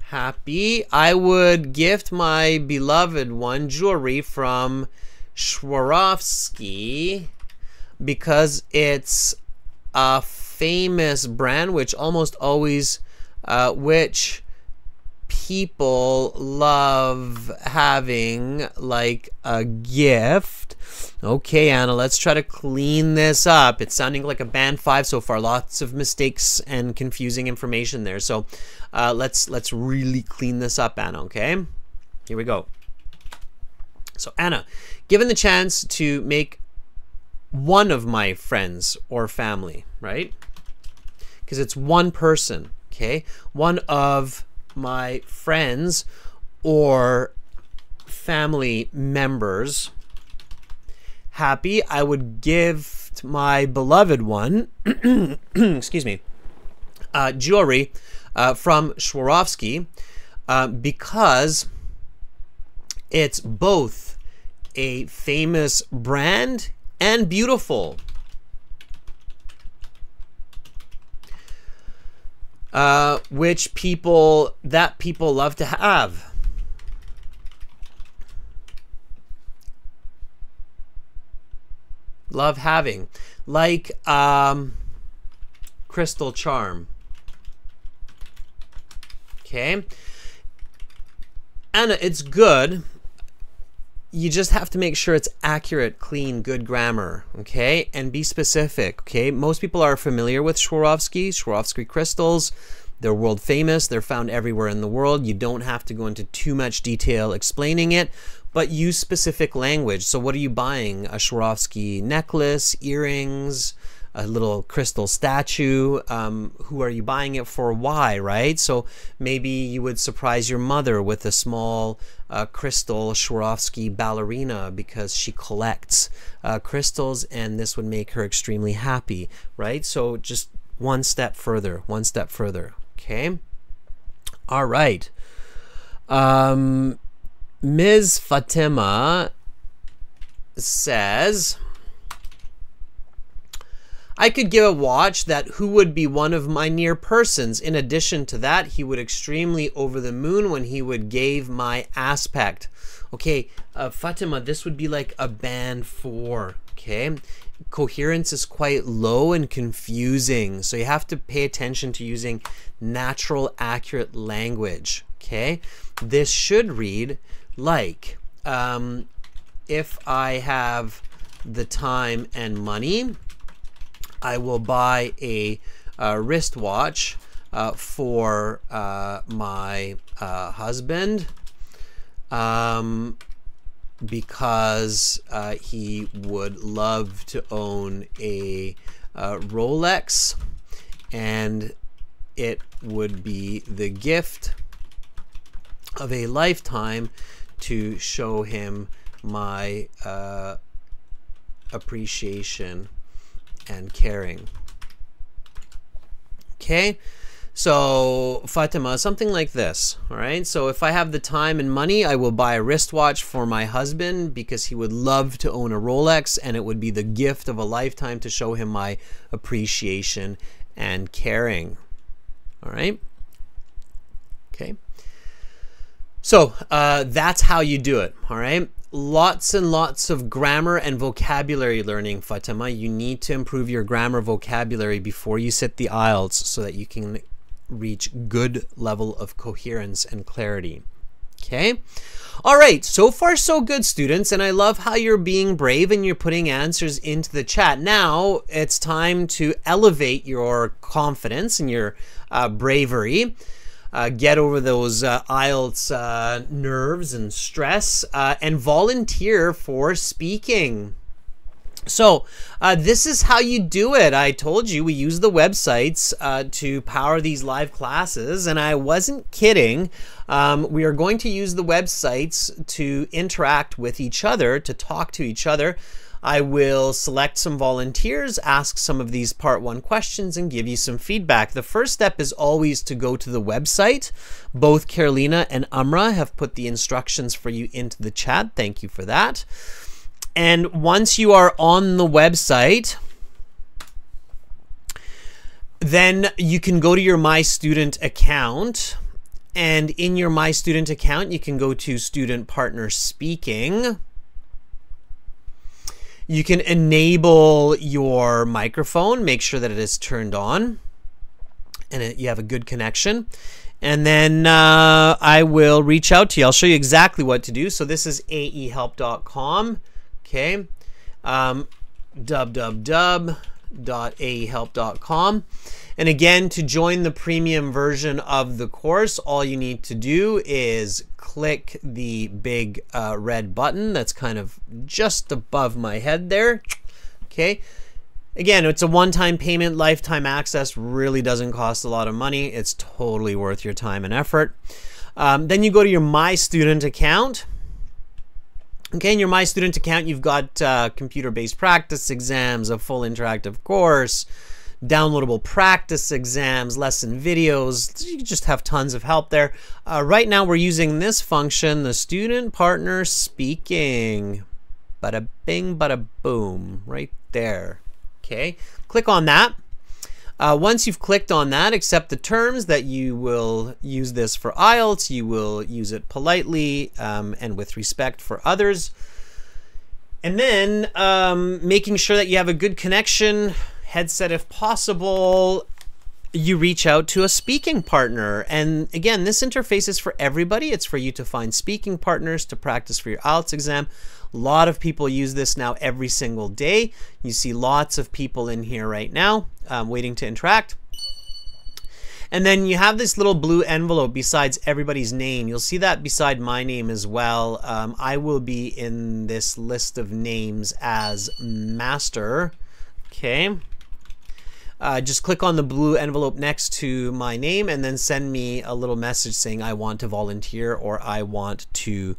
happy, I would gift my beloved one jewelry from Swarovski because it's a famous brand which almost always which people love having like a gift. Okay, Anna, let's try to clean this up. It's sounding like a band 5 so far. Lots of mistakes and confusing information there. So let's really clean this up, Anna, okay? Here we go. So Anna, given the chance to make one of my friends or family, right? Because it's one person, okay? One of my friends or family members happy, I would give my beloved one, excuse me, jewelry from Swarovski because it's both a famous brand and beautiful. Which people love to have. Love having. Like crystal charm. Okay. And it's good. You just have to make sure it's accurate, clean, good grammar, okay? And be specific, okay? Most people are familiar with Swarovski crystals. They're world famous. They're found everywhere in the world. You don't have to go into too much detail explaining it, but use specific language. So what are you buying? A Swarovski necklace, earrings, a little crystal statue. Who are you buying it for? Why, right? So maybe you would surprise your mother with a small crystal Swarovski ballerina because she collects crystals, and this would make her extremely happy, right? So just one step further, okay? All right. Ms. Fatima says, I could give a watch that who would be one of my near persons. In addition to that, he would extremely over the moon when he would gave my aspect. Okay, Fatima, this would be like a band 4, okay? Coherence is quite low and confusing, so you have to pay attention to using natural, accurate language, okay? This should read like, if I have the time and money, I will buy a wristwatch for my husband because he would love to own a Rolex, and it would be the gift of a lifetime to show him my appreciation and caring. Okay, so Fatima, something like this. All right, so if I have the time and money, I will buy a wristwatch for my husband because he would love to own a Rolex, and it would be the gift of a lifetime to show him my appreciation and caring. All right, okay, so that's how you do it. All right, lots and lots of grammar and vocabulary learning, Fatima. You need to improve your grammar vocabulary before you sit the IELTS so that you can reach good level of coherence and clarity. Okay? All right, so far so good, students, and I love how you're being brave and you're putting answers into the chat. Now it's time to elevate your confidence and your bravery. Get over those IELTS nerves and stress, and volunteer for speaking. So this is how you do it. I told you we use the websites to power these live classes, and I wasn't kidding. We are going to use the websites to interact with each other, to talk to each other. I will select some volunteers, ask some of these part 1 questions, and give you some feedback. The first step is always to go to the website. Both Carolina and Umra have put the instructions for you into the chat. Thank you for that. And once you are on the website, then you can go to your My Student account. And in your My Student account, you can go to Student Partner Speaking. You can enable your microphone, make sure that it is turned on and you have a good connection. And then I will reach out to you. I'll show you exactly what to do. So this is aehelp.com. Okay. www.aehelp.com. And again, to join the premium version of the course, all you need to do is click the big red button that's kind of just above my head there. Okay. Again, it's a one-time payment, lifetime access, really doesn't cost a lot of money. It's totally worth your time and effort. Then you go to your My Student account. Okay, in your My Student account, you've got computer-based practice exams, a full interactive course, downloadable practice exams, lesson videos. You just have tons of help there. Right now, we're using this function, the Student Partner Speaking. Bada bing, bada boom, right there. Okay, click on that. Once you've clicked on that, accept the terms that you will use this for IELTS. You will use it politely and with respect for others. And then making sure that you have a good connection, headset if possible, you reach out to a speaking partner. And again, this interface is for everybody. It's for you to find speaking partners to practice for your IELTS exam. A lot of people use this now every single day. You see lots of people in here right now waiting to interact. And then you have this little blue envelope besides everybody's name. You'll see that beside my name as well. I will be in this list of names as master. Okay. Just click on the blue envelope next to my name and then send me a little message saying I want to volunteer or I want to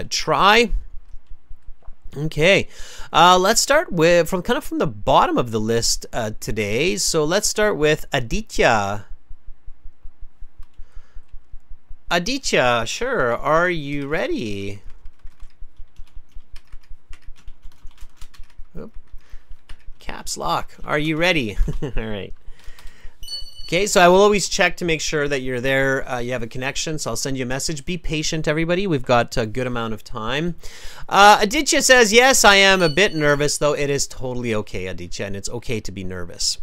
try. Okay, let's start with from the bottom of the list today. So let's start with Aditya. Aditya, sure. Are you ready? Oop. Caps lock. Are you ready? All right. Okay, so I will always check to make sure that you're there, you have a connection, so I'll send you a message. Be patient, everybody. We've got a good amount of time. Aditya says, yes, I am a bit nervous, though it is totally okay, Aditya, and it's okay to be nervous.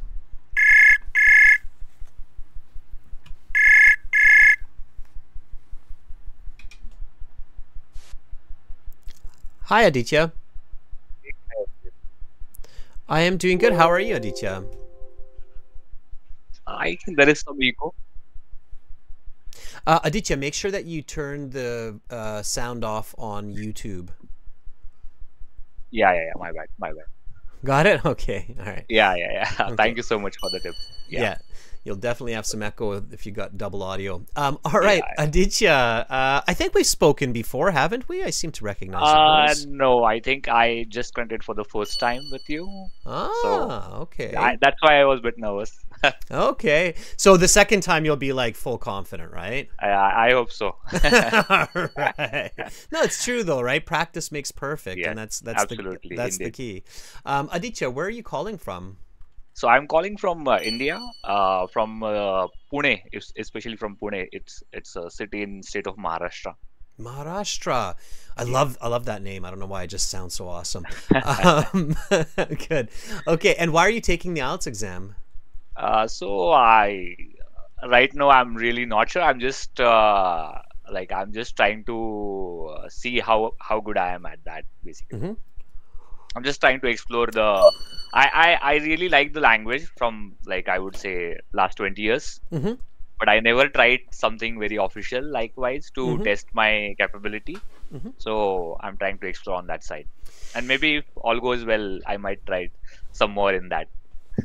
Hi, Aditya. I am doing good. How are you, Aditya? I think there is some echo. Aditya, make sure that you turn the sound off on YouTube. Yeah, yeah, yeah. My bad. Got it? Okay. All right. Yeah, yeah, yeah. Okay. Thank you so much for the tip. Yeah. Yeah. You'll definitely have some echo if you got double audio. All right, Yeah. Aditya, I think we've spoken before, haven't we? I seem to recognize your voice. No, I think I just connected for the first time with you. So Ah, okay. that's why I was a bit nervous. Okay. So the second time you'll be like full confident, right? I hope so. All right. No, it's true though, right? Practice makes perfect, Yeah, and that's absolutely, the indeed. key. Aditya, where are you calling from? So I'm calling from India, from Pune, especially from Pune. It's a city in state of Maharashtra. Maharashtra. I Yeah. love that name. I don't know why it just sounds so awesome. Um, good. Okay, and why are you taking the IELTS exam? So right now I'm really not sure. I'm just I'm just trying to see how good I am at that basically. Hmm. I'm just trying to explore I really like the language from like I would say last 20 years, Hmm. but I never tried something very official likewise to Hmm. test my capability. Hmm. So I'm trying to explore on that side. And maybe if all goes well, I might try some more in that.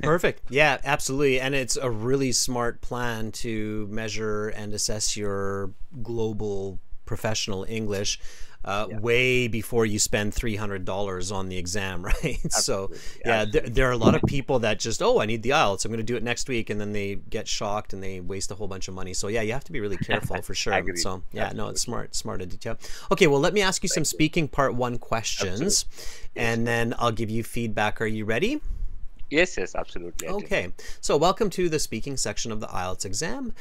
Perfect. Yeah, absolutely. And it's a really smart plan to measure and assess your global professional English Yeah, way before you spend $300 on the exam, right? So, absolutely. yeah, Absolutely. there are a lot of people that just, oh, I need the IELTS. I'm going to do it next week. And then they get shocked and they waste a whole bunch of money. So, yeah, you have to be really careful for sure. Agreed. So, yeah, no, it's Absolutely. smart, Aditya. Okay, well, let me ask you some Thank you. speaking part one Absolutely. questions Yes. and then I'll give you feedback. Are you ready? Yes, yes, absolutely. I think. Okay, so welcome to the speaking section of the IELTS exam.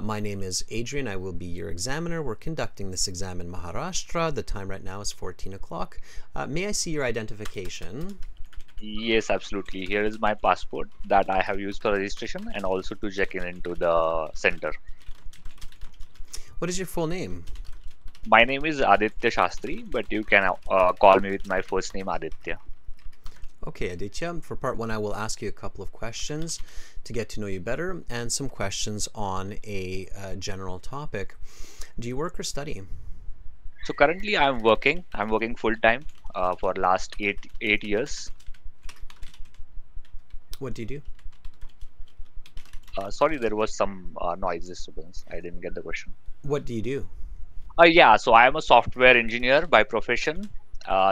My name is Adrian. I will be your examiner. We're conducting this exam in Maharashtra. The time right now is 14 o'clock. May I see your identification? Yes, absolutely. Here is my passport that I have used for registration and also to check in into the center. What is your full name? My name is Aditya Shastri, but you can call me with my first name Aditya. Okay, Aditya. For part one, I will ask you a couple of questions to get to know you better and some questions on a general topic. Do you work or study? So currently I'm working. I'm working full time for last eight years. What do you do? Sorry, there was some noise disturbance. I didn't get the question. What do you do? Yeah, so I am a software engineer by profession.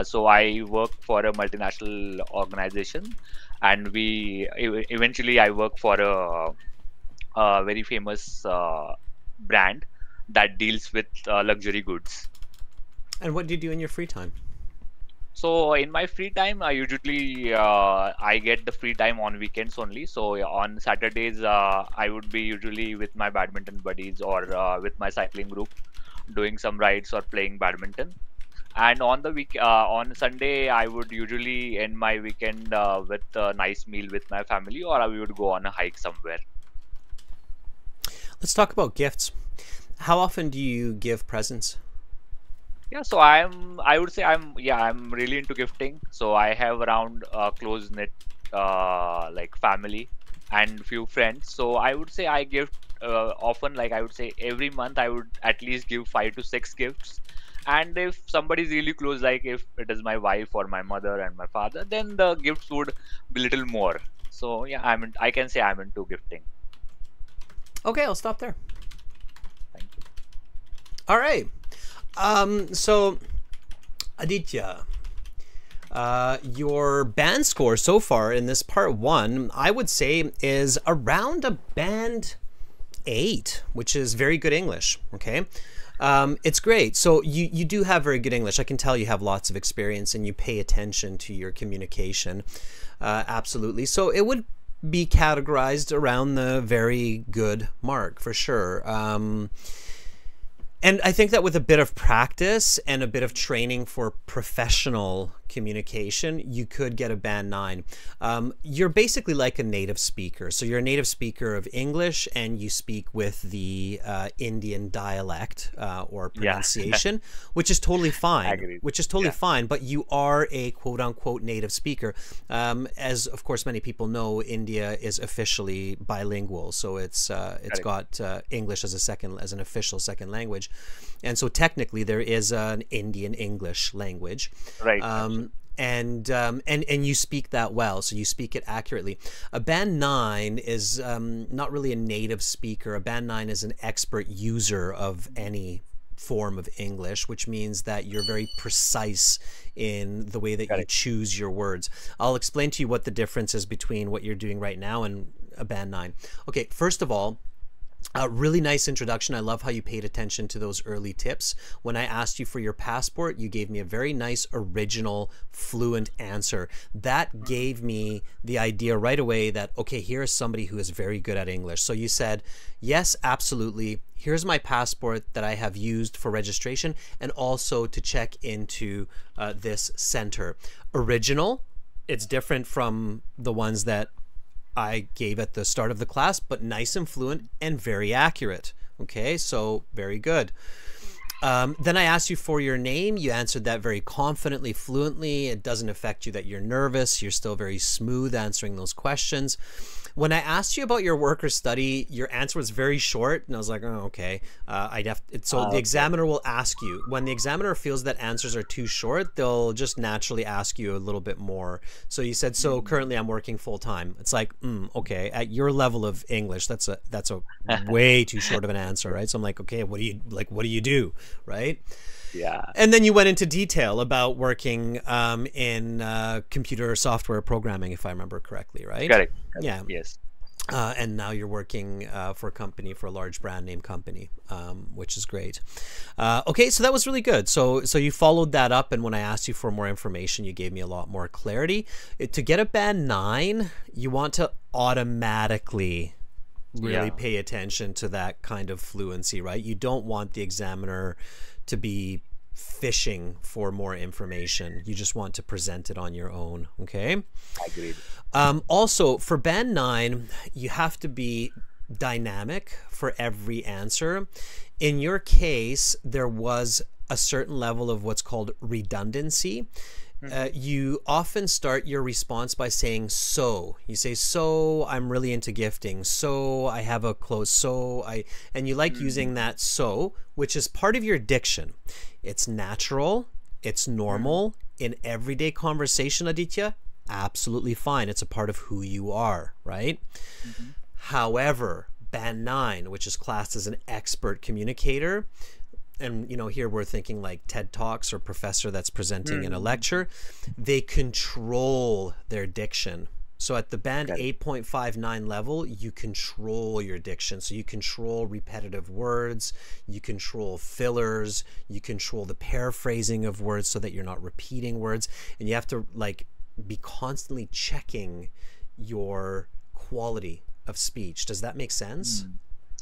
So I work for a multinational organization, and eventually I work for a very famous brand that deals with luxury goods. And what do you do in your free time? So in my free time, I get the free time on weekends only. So yeah, on Saturdays, I would be usually with my badminton buddies or with my cycling group doing some rides or playing badminton. And on Sunday, I would usually end my weekend with a nice meal with my family, or we would go on a hike somewhere. Let's talk about gifts. How often do you give presents? Yeah, so I would say I'm really into gifting. So I have around close knit like family and few friends. So I would say I gift often, like I would say every month I would at least give 5 to 6 gifts. And if somebody's really close, like if it is my wife or my mother and my father, then the gifts would be little more. So yeah, I can say I'm into gifting. Okay, I'll stop there. Thank you. All right. So Aditya, your band score so far in this part 1, I would say, is around a band 8, which is very good English. Okay. It's great. So you do have very good English. I can tell you have lots of experience and you pay attention to your communication. Absolutely. So it would be categorized around the very good mark for sure. And I think that with a bit of practice and a bit of training for professional communication, you could get a band 9. You're basically like a native speaker. So you're a native speaker of English and you speak with the Indian dialect or pronunciation, which is totally fine. Which is totally fine, but you are a quote-unquote native speaker. As, of course, many people know, India is officially bilingual. So it's got English as an official second language. And so technically there is an Indian English language. Right. And you speak that well, so you speak it accurately. A band 9 is not really a native speaker. A band 9 is an expert user of any form of English, which means that you're very precise in the way that you choose your words. I'll explain to you what the difference is between what you're doing right now and a band 9. Okay, first of all, a really nice introduction. I love how you paid attention to those early tips. When I asked you for your passport, you gave me a very nice, original, fluent answer. That gave me the idea right away that, okay, here is somebody who is very good at English. So you said, yes, absolutely. Here's my passport that I have used for registration and also to check into this center. Original, it's different from the ones that I gave at the start of the class, but nice and fluent and very accurate. Okay, so very good. Then I asked you for your name. You answered that very confidently, fluently. It doesn't affect you that you're nervous. You're still very smooth answering those questions. When I asked you about your work or study, your answer was very short, and I was like, oh, okay. The examiner will ask you. When the examiner feels that answers are too short, they'll just naturally ask you a little bit more. So you said, so currently I'm working full time. It's like, okay, at your level of English, that's a way too short of an answer, right? So I'm like, okay, what do you do, right? Yeah. And then you went into detail about working in computer software programming, if I remember correctly, right? Correct. Yeah. Yes. And now you're working for a large brand name company, which is great. Okay, so that was really good. So you followed that up, and when I asked you for more information, you gave me a lot more clarity. To get a band 9, you want to automatically really pay attention to that kind of fluency, right? You don't want the examiner to be fishing for more information. You just want to present it on your own. Okay. Agreed. Also, for band 9, you have to be dynamic for every answer. In your case, there was a certain level of what's called redundancy. You often start your response by saying so. You say, so I'm really into gifting. So I have a close, and you like using that so, which is part of your diction. It's natural. It's normal in everyday conversation, Aditya. Absolutely fine. It's a part of who you are, right? Mm-hmm. However, band 9, which is classed as an expert communicator, and here we're thinking like TED Talks or professor that's presenting in a lecture, they control their diction. So at the band 8.59 level, you control your diction. So you control repetitive words, you control fillers, you control the paraphrasing of words so that you're not repeating words, and you have to like be constantly checking your quality of speech. Does that make sense?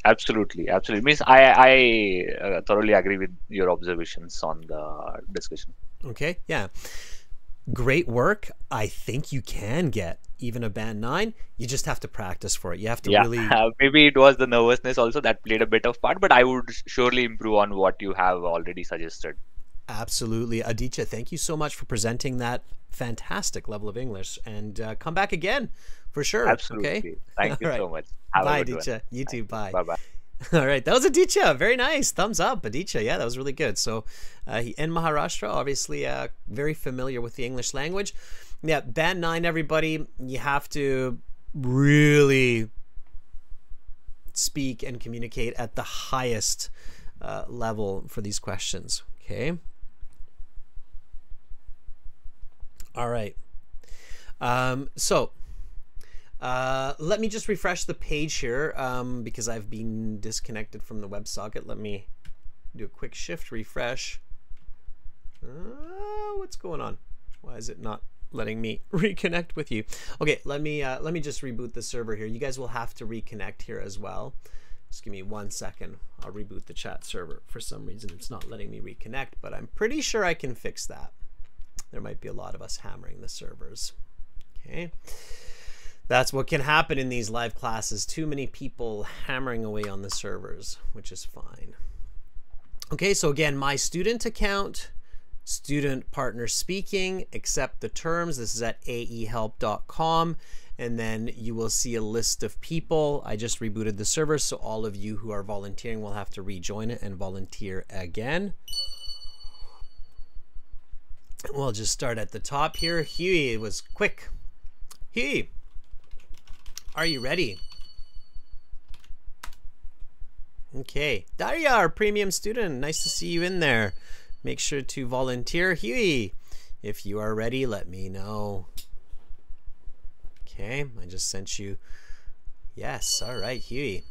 Absolutely, absolutely. Means I thoroughly agree with your observations on the discussion. Okay, yeah. Great work. I think you can get even a band 9. You just have to practice for it. You have to really... Maybe it was the nervousness also that played a bit of part, but I would surely improve on what you have already suggested. Absolutely. Aditya, thank you so much for presenting that fantastic level of English, and come back again for sure. Absolutely. Okay? Thank you right. so much. Have bye, a good Aditya. one. You too. Bye. Bye-bye. All right, that was Aditya. Very nice. Thumbs up, Aditya. Yeah, that was really good. So in Maharashtra, obviously very familiar with the English language. Yeah, band 9, everybody, you have to really speak and communicate at the highest level for these questions. Okay. All right. Let me just refresh the page here because I've been disconnected from the WebSocket. Let me do a quick shift refresh. What's going on? Why is it not letting me reconnect with you? Okay, let me just reboot the server here. You guys will have to reconnect here as well. Just give me 1 second. I'll reboot the chat server. For some reason, it's not letting me reconnect, but I'm pretty sure I can fix that. There might be a lot of us hammering the servers. Okay. That's what can happen in these live classes. Too many people hammering away on the servers, which is fine. Okay, so again, my student account, student partner speaking, accept the terms. This is at aehelp.com. And then you will see a list of people. I just rebooted the server, so all of you who are volunteering will have to rejoin it and volunteer again. We'll just start at the top here. Huey, it was quick. Huey, are you ready? Okay. Daria, our premium student. Nice to see you in there. Make sure to volunteer. Huey, if you are ready, let me know. Okay. I just sent you. Yes. All right, Huey.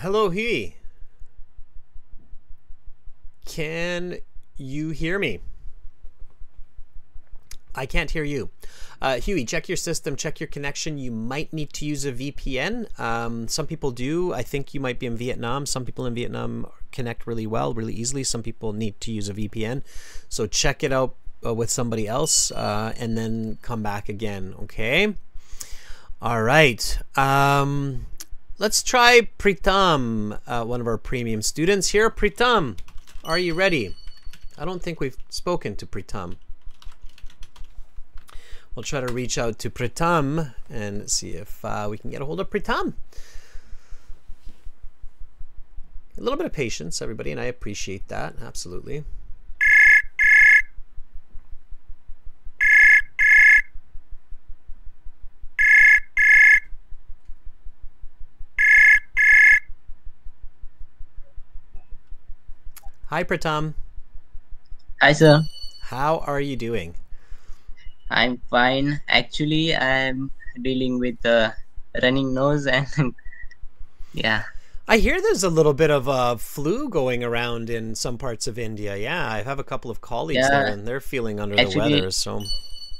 Hello, Huey. Can you hear me? I can't hear you. Huey, check your system, check your connection. You might need to use a VPN. Some people do. I think you might be in Vietnam. Some people in Vietnam connect really well, really easily. Some people need to use a VPN. So check it out with somebody else and then come back again, okay? All right. Let's try Pritam, one of our premium students here. Pritam, are you ready? I don't think we've spoken to Pritam. We'll try to reach out to Pritam and see if we can get a hold of Pritam. A little bit of patience, everybody, and I appreciate that. Absolutely. Hi, Pratam. Hi, sir. How are you doing? I'm fine. Actually, I'm dealing with a running nose and yeah. I hear there's a little bit of a flu going around in some parts of India. Yeah, I have a couple of colleagues there and they're feeling under the weather. So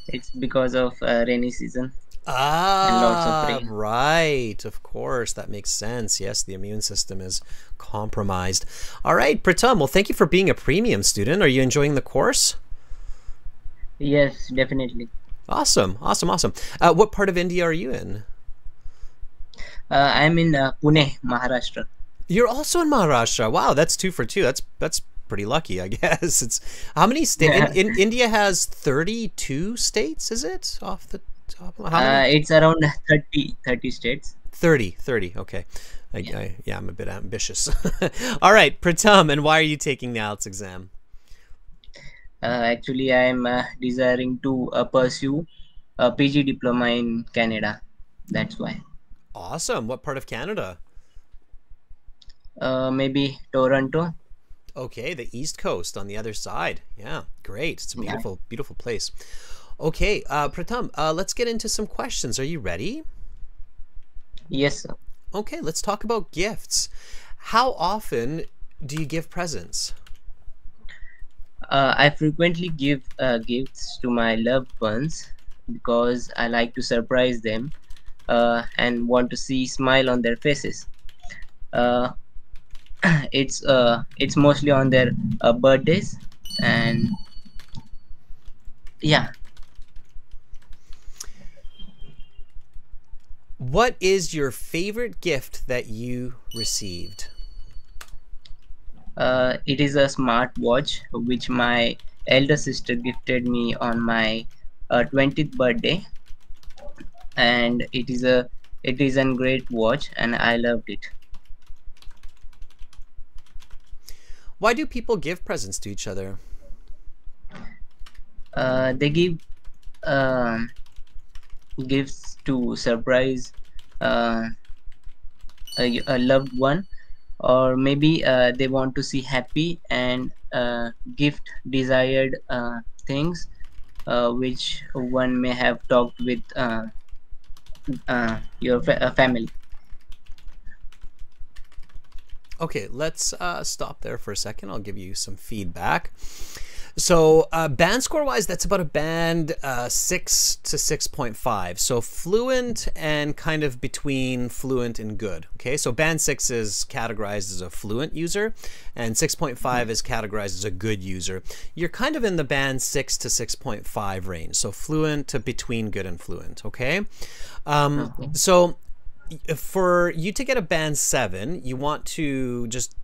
it's because of rainy season. Ah, and lots of rain. Right. Of course, that makes sense. Yes, the immune system is compromised. All right, Pratam, well, thank you for being a premium student. Are you enjoying the course? Yes, definitely. Awesome, awesome, awesome. What part of India are you in? I'm in Pune, Maharashtra. You're also in Maharashtra. Wow, that's 2 for 2. That's pretty lucky, I guess. It's how many states? India has 32 states, is it? Off the How many? It's around 30 states. 30. Okay. Yeah. Yeah, I'm a bit ambitious. All right, Pratham, and why are you taking the IELTS exam? Actually, I am desiring to pursue a PG diploma in Canada. That's why. Awesome. What part of Canada? Maybe Toronto. Okay, the East Coast on the other side. Yeah, great. It's a Yeah. beautiful, beautiful place. Okay, Pratham, let's get into some questions. Are you ready? Yes, sir. Okay, let's talk about gifts. How often do you give presents? I frequently give gifts to my loved ones because I like to surprise them and want to see smile on their faces. Uh, it's mostly on their birthdays, and yeah. What is your favorite gift that you received? It is a smart watch which my elder sister gifted me on my 20th birthday, and it is a great watch, and I loved it. Why do people give presents to each other? They give um gifts to surprise uh, a loved one, or maybe they want to see happy and gift desired things which one may have talked with your family. Okay, let's stop there for a second. I'll give you some feedback. So band score wise, that's about a band 6 to 6.5. So fluent and kind of between fluent and good. Okay, so band 6 is categorized as a fluent user and 6.5 is categorized as a good user. You're kind of in the band 6 to 6.5 range. So fluent to between good and fluent. Okay. Okay. So for you to get a band 7, you want to just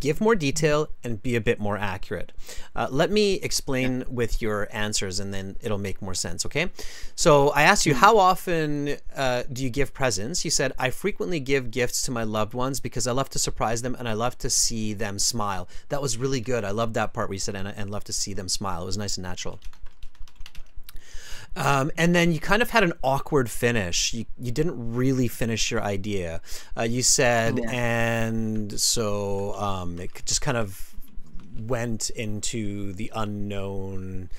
give more detail and be a bit more accurate. Let me explain with your answers and then it'll make more sense, okay? So I asked you, how often do you give presents? You said, I frequently give gifts to my loved ones because I love to surprise them and I love to see them smile. That was really good. I loved that part where you said, and love to see them smile. It was nice and natural. And then you kind of had an awkward finish. You didn't really finish your idea. You said, Yeah. and so it just kind of went into the unknown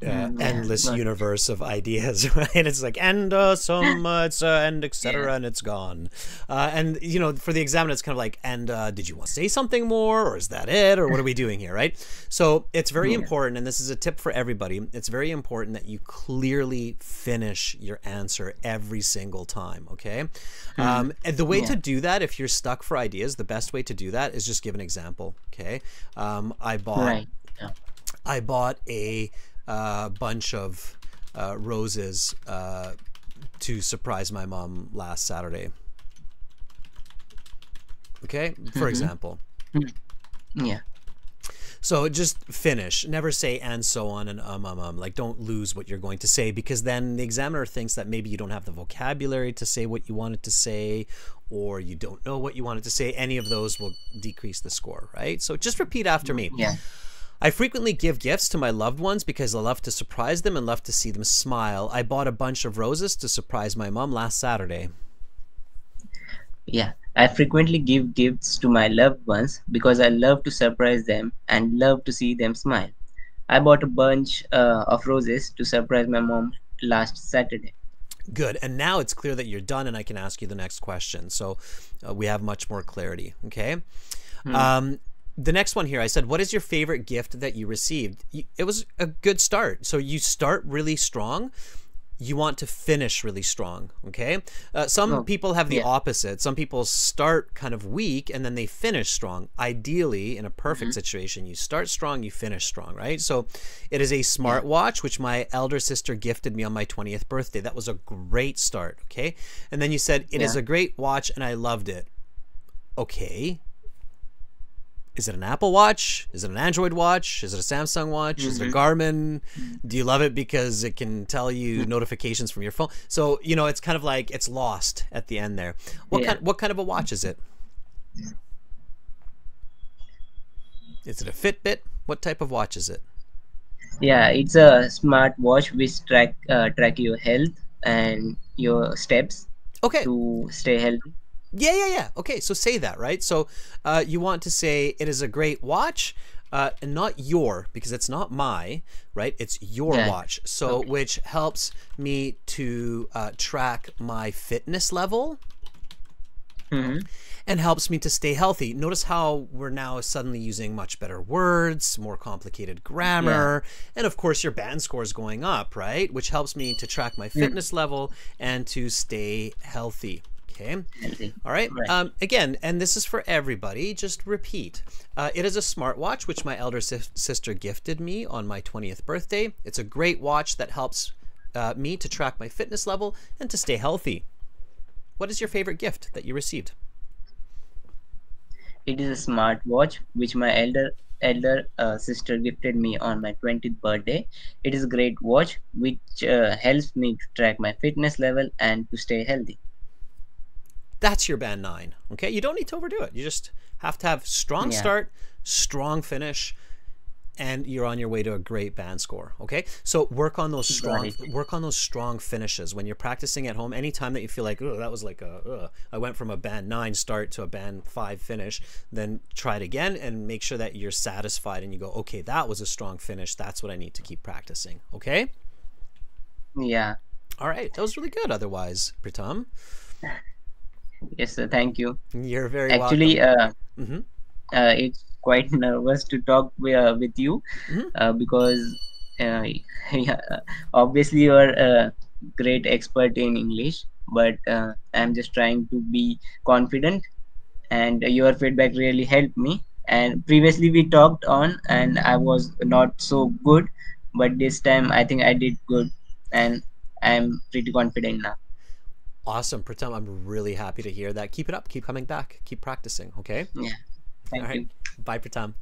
endless Got it. universe of ideas, right? It's like, and some, it's and etc. and it's gone. And you know, for the examiner, it's kind of like, and did you want to say something more, or is that it, or what are we doing here, right? So it's very important, and this is a tip for everybody. It's very important that you clearly finish your answer every single time. Okay, and the way to do that, if you're stuck for ideas, the best way to do that is just give an example. Okay, I bought Right. Yeah. I bought a bunch of roses to surprise my mom last Saturday. Okay, for example. Yeah. So just finish. Never say and so on and like don't lose what you're going to say, because then the examiner thinks that maybe you don't have the vocabulary to say what you wanted to say, or you don't know what you wanted to say. Any of those will decrease the score, right? So just repeat after me. Yeah. I frequently give gifts to my loved ones because I love to surprise them and love to see them smile. I bought a bunch of roses to surprise my mom last Saturday. Yeah. I frequently give gifts to my loved ones because I love to surprise them and love to see them smile. I bought a bunch of roses to surprise my mom last Saturday. Good. And now it's clear that you're done and I can ask you the next question. So we have much more clarity. Okay. The next one here, I said, what is your favorite gift that you received? It was a good start. So you start really strong. You want to finish really strong. Okay. Some people have the opposite. Some people start kind of weak and then they finish strong. Ideally, in a perfect situation, you start strong, you finish strong, right? So it is a smartwatch, which my elder sister gifted me on my 20th birthday. That was a great start. Okay. And then you said, it is a great watch and I loved it. Okay. Is it an Apple Watch? Is it an Android watch? Is it a Samsung watch? Is it a Garmin? Do you love it because it can tell you notifications from your phone? So, you know, it's kind of like it's lost at the end there. What kind of a watch is it? Is it a Fitbit? What type of watch is it? Yeah, it's a smart watch which track your health and your steps Okay. to stay healthy. Yeah. Okay, so say that, right? So you want to say it is a great watch, and not your, because it's not my, right? It's your watch. So which helps me to track my fitness level. And helps me to stay healthy. Notice how we're now suddenly using much better words, more complicated grammar, and of course your band score is going up, right? Which helps me to track my fitness level and to stay healthy. Okay. All right. Again, and this is for everybody, just repeat. It is a smartwatch, which my elder sister gifted me on my 20th birthday. It's a great watch that helps me to track my fitness level and to stay healthy. What is your favorite gift that you received? It is a smartwatch which my elder sister gifted me on my 20th birthday. It is a great watch which helps me to track my fitness level and to stay healthy. That's your band 9. Okay, you don't need to overdo it. You just have to have strong start, strong finish, and you're on your way to a great band score. Okay, so work on those strong finishes when you're practicing at home. Anytime that you feel like, oh, that was like I went from a band 9 start to a band 5 finish, then try it again and make sure that you're satisfied and you go, okay, that was a strong finish. That's what I need to keep practicing. Okay. Yeah. All right, that was really good. Otherwise, Pritam. Yes, sir. Thank you. You're very welcome. It's quite nervous to talk with you because obviously you're a great expert in English, but I'm just trying to be confident, and your feedback really helped me. And previously we talked on and I was not so good, but this time I think I did good and I'm pretty confident now. Awesome, Pritam. I'm really happy to hear that. Keep it up. Keep coming back. Keep practicing. Okay. Yeah. Thank you. Bye, Pritam.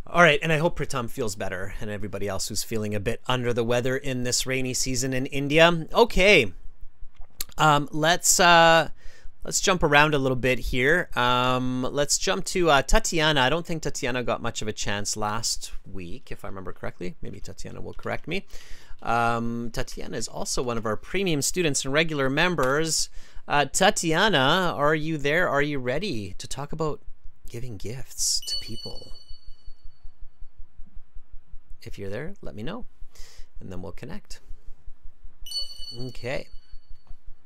All right, and I hope Pritam feels better and everybody else who's feeling a bit under the weather in this rainy season in India. Okay. Let's jump around a little bit here. Let's jump to Tatiana. I don't think Tatiana got much of a chance last week, if I remember correctly. Maybe Tatiana will correct me. Tatiana is also one of our premium students and regular members. Tatiana, are you there? Are you ready to talk about giving gifts to people? If you're there, let me know, and then we'll connect. Okay.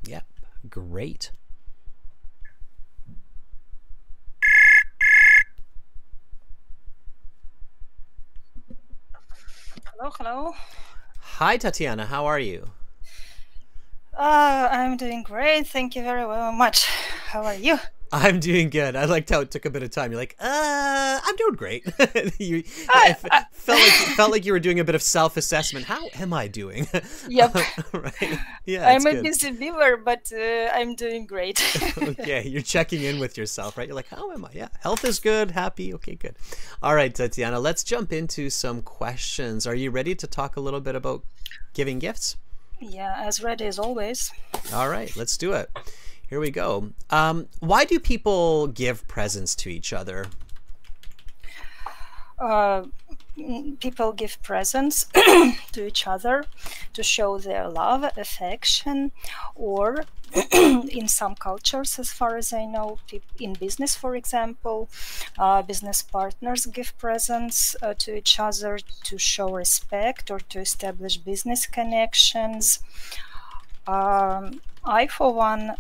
Yep. Great. Hello. Hi, Tatiana. How are you? I'm doing great. Thank you very much. How are you? I'm doing good. I liked how it took a bit of time. You're like, I'm doing great. Felt like you were doing a bit of self-assessment. How am I doing? Yep. Right. Yeah. I'm a busy beaver, but I'm doing great. Okay, you're checking in with yourself, right? You're like, how am I? Yeah, health is good, happy. Okay, good. All right, Tatiana, let's jump into some questions. Are you ready to talk a little bit about giving gifts? Yeah, as ready as always. All right, let's do it. Here we go. Why do people give presents to each other? People give presents to each other to show their love, affection, or in some cultures, as far as I know, in business, for example, business partners give presents to each other to show respect or to establish business connections. I, for one,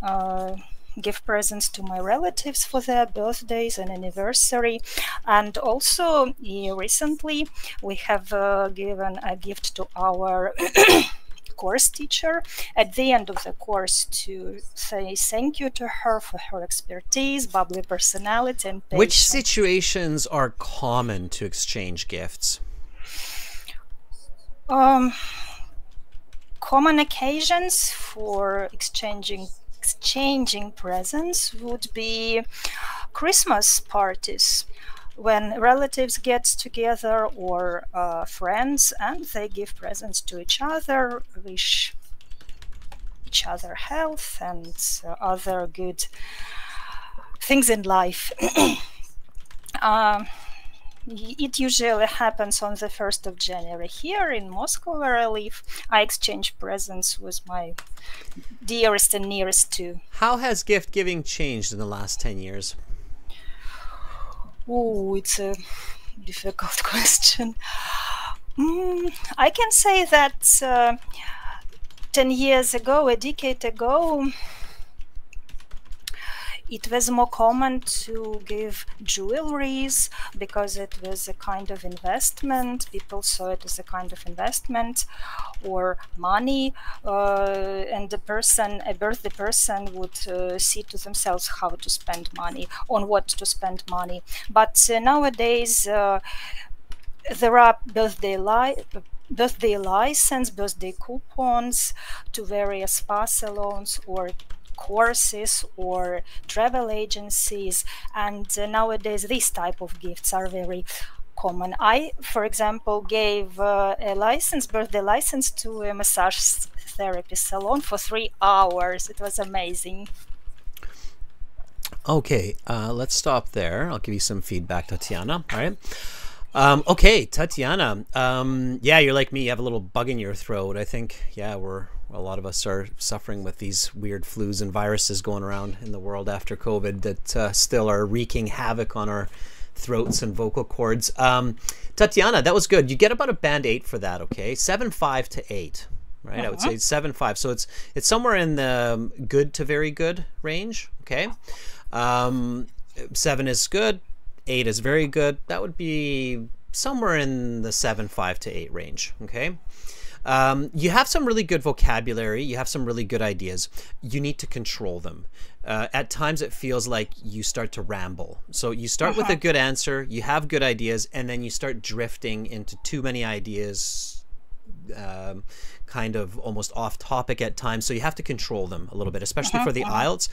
give presents to my relatives for their birthdays and anniversary. And also, recently, we have given a gift to our course teacher at the end of the course to say thank you to her for her expertise, bubbly personality, and patience. Which situations are common to exchange gifts? Common occasions for exchanging presents would be Christmas parties, when relatives get together or friends, and they give presents to each other, wish each other health and other good things in life. It usually happens on the 1st of January. Here in Moscow, where I live, I exchange presents with my dearest and nearest too. How has gift giving changed in the last 10 years? Oh, it's a difficult question. I can say that 10 years ago, a decade ago, it was more common to give jewelries because it was a kind of investment. People saw it as a kind of investment, or money, and a birthday person would see to themselves how to spend money, on what to spend money. But nowadays, there are birthday license, birthday coupons to various spa salons or courses or travel agencies, and nowadays these type of gifts are very common. I, for example, gave a birthday license to a massage therapy salon for 3 hours. It was amazing. Okay, let's stop there. I'll give you some feedback, Tatiana. All right. Okay, Tatiana. Yeah, you're like me. You have a little bug in your throat. I think, yeah, a lot of us are suffering with these weird flus and viruses going around in the world after COVID that still are wreaking havoc on our throats and vocal cords. Tatiana, that was good. You get about a band 8 for that, okay? 7.5 to 8, right? I would say 7.5. So it's somewhere in the good to very good range, okay? 7 is good. 8 is very good. That would be somewhere in the 7.5 to 8 range, okay? You have some really good vocabulary. You have some really good ideas. You need to control them. At times it feels like you start to ramble. So you start with a good answer, you have good ideas, and then you start drifting into too many ideas, kind of almost off topic at times. So you have to control them a little bit, especially for the IELTS.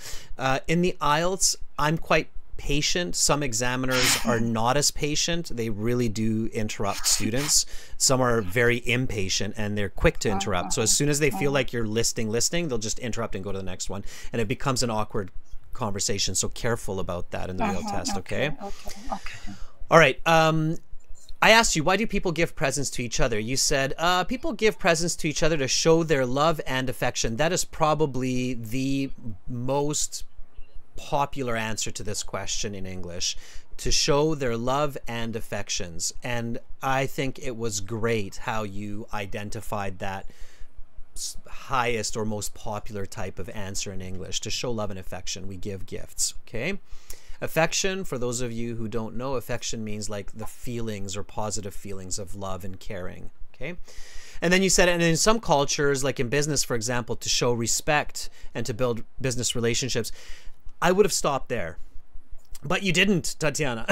In the IELTS, I'm quite patient. Some examiners are not as patient. They really do interrupt students. Some are very impatient and they're quick to interrupt. So as soon as they feel like you're listening, they'll just interrupt and go to the next one. And it becomes an awkward conversation. So careful about that in the real test, okay? Okay. All right. I asked you, why do people give presents to each other? You said, people give presents to each other to show their love and affection. That is probably the most popular answer to this question in English, to show their love and affections. And I think it was great how you identified that highest or most popular type of answer in English. To show love and affection, we give gifts, okay? Affection, for those of you who don't know, affection means like the feelings or positive feelings of love and caring, okay? And then you said, and in some cultures, like in business, for example, to show respect and to build business relationships. I would have stopped there, but you didn't, Tatiana.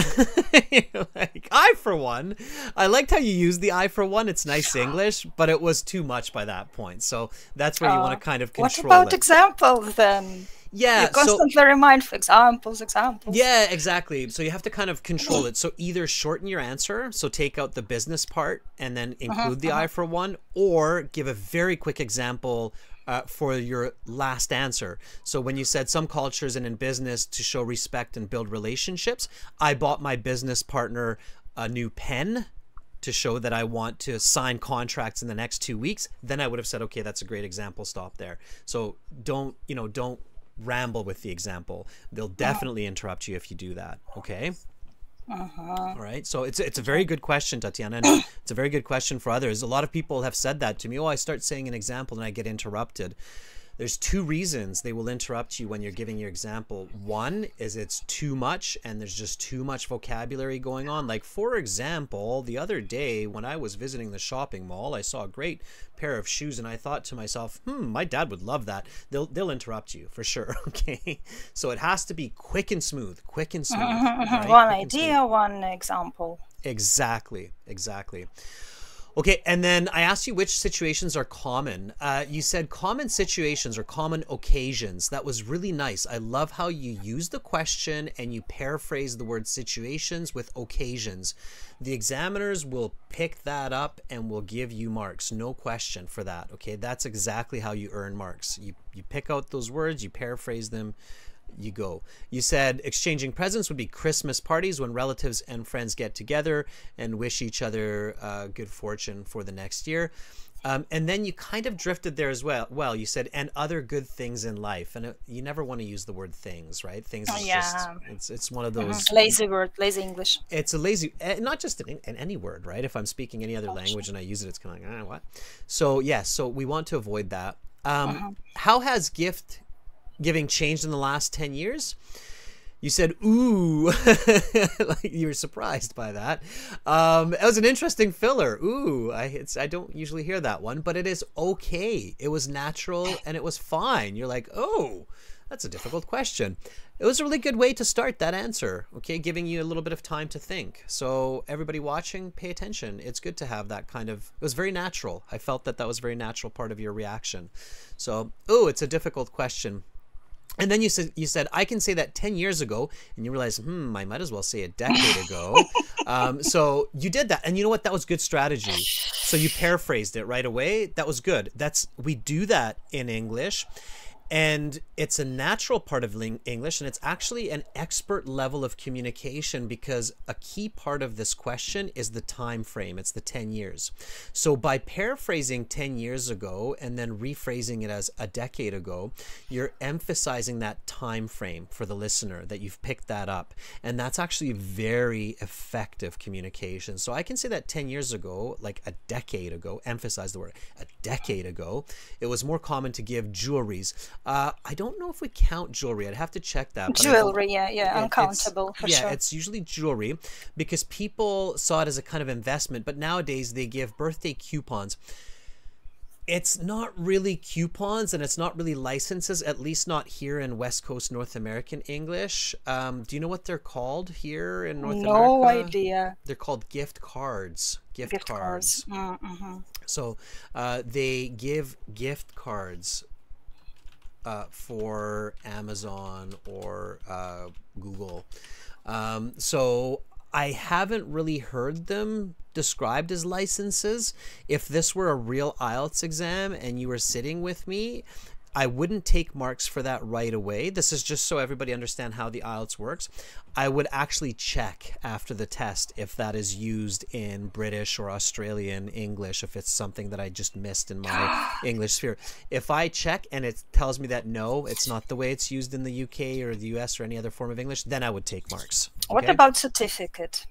Like, I, for one, I liked how you used the I, for one. It's nice English, but it was too much by that point. So that's where you want to kind of control What about it. examples then? Yeah, you constantly remind for examples. Yeah, exactly. So you have to kind of control it. So either shorten your answer, so take out the business part and then include the I, for one, or give a very quick example for your last answer. So when you said some cultures and in business to show respect and build relationships, I bought my business partner a new pen to show that I want to sign contracts in the next 2 weeks, then I would have said, okay, that's a great example, stop there. So don't ramble with the example. They'll definitely interrupt you if you do that, okay? All right, so it's a very good question, Tatiana, and it's a very good question for others. A lot of people have said that to me. Oh, I start saying an example and I get interrupted. There's 2 reasons they will interrupt you when you're giving your example. One is it's too much and there's just too much vocabulary going on. Like, for example, the other day when I was visiting the shopping mall, I saw a great pair of shoes and I thought to myself, my dad would love that. They'll interrupt you for sure, okay? So it has to be quick and smooth, right? One idea, one example. Exactly. Okay, and then I asked you which situations are common. You said common situations or common occasions. That was really nice. I love how you use the question and you paraphrase the word situations with occasions. The examiners will pick that up and will give you marks. No question for that. Okay, that's exactly how you earn marks. You pick out those words, you paraphrase them, you go. You said exchanging presents would be Christmas parties when relatives and friends get together and wish each other good fortune for the next year. And then you kind of drifted there as well. Well, you said, and other good things in life. And you never want to use the word things, right? Things is just, it's one of those. Lazy word, lazy English. It's a lazy, not just in any word, right? If I'm speaking any other language and I use it, it's kind of like, what? So, yeah, so we want to avoid that. How has gift giving changed in the last 10 years? You said, ooh, like you were surprised by that. It was an interesting filler. Ooh, I don't usually hear that one, but it is okay. It was natural and it was fine. You're like, oh, that's a difficult question. It was a really good way to start that answer, okay, giving you a little bit of time to think. So everybody watching, pay attention. It's good to have that kind of, it was very natural. I felt that was a very natural part of your reaction. So, oh, it's a difficult question. And then you said, I can say that 10 years ago, and you realize, I might as well say a decade ago. So you did that. And you know what? That was good strategy. So you paraphrased it right away. That was good. We do that in English. And it's a natural part of English, and it's actually an expert level of communication because a key part of this question is the time frame. It's the 10 years. So by paraphrasing 10 years ago and then rephrasing it as a decade ago, you're emphasizing that time frame for the listener, that you've picked that up. And that's actually very effective communication. So I can say that 10 years ago, like a decade ago, emphasize the word, a decade ago, it was more common to give jewelries. I don't know if we count jewelry. I'd have to check that. Jewelry, yeah, uncountable for sure. Yeah, it's usually jewelry because people saw it as a kind of investment, but nowadays they give birthday coupons. It's not really coupons and it's not really licenses, at least not here in West Coast North American English. Do you know what they're called here in North America? No idea. They're called gift cards. Gift cards. So they give gift cards for Amazon or Google. So I haven't really heard them described as licenses. If this were a real IELTS exam and you were sitting with me, I wouldn't take marks for that right away. This is just so everybody understand how the IELTS works. I would actually check after the test if that is used in British or Australian English, if it's something that I just missed in my English sphere. If I check and it tells me that no, it's not the way it's used in the UK or the US or any other form of English, then I would take marks. Okay? What about certificate?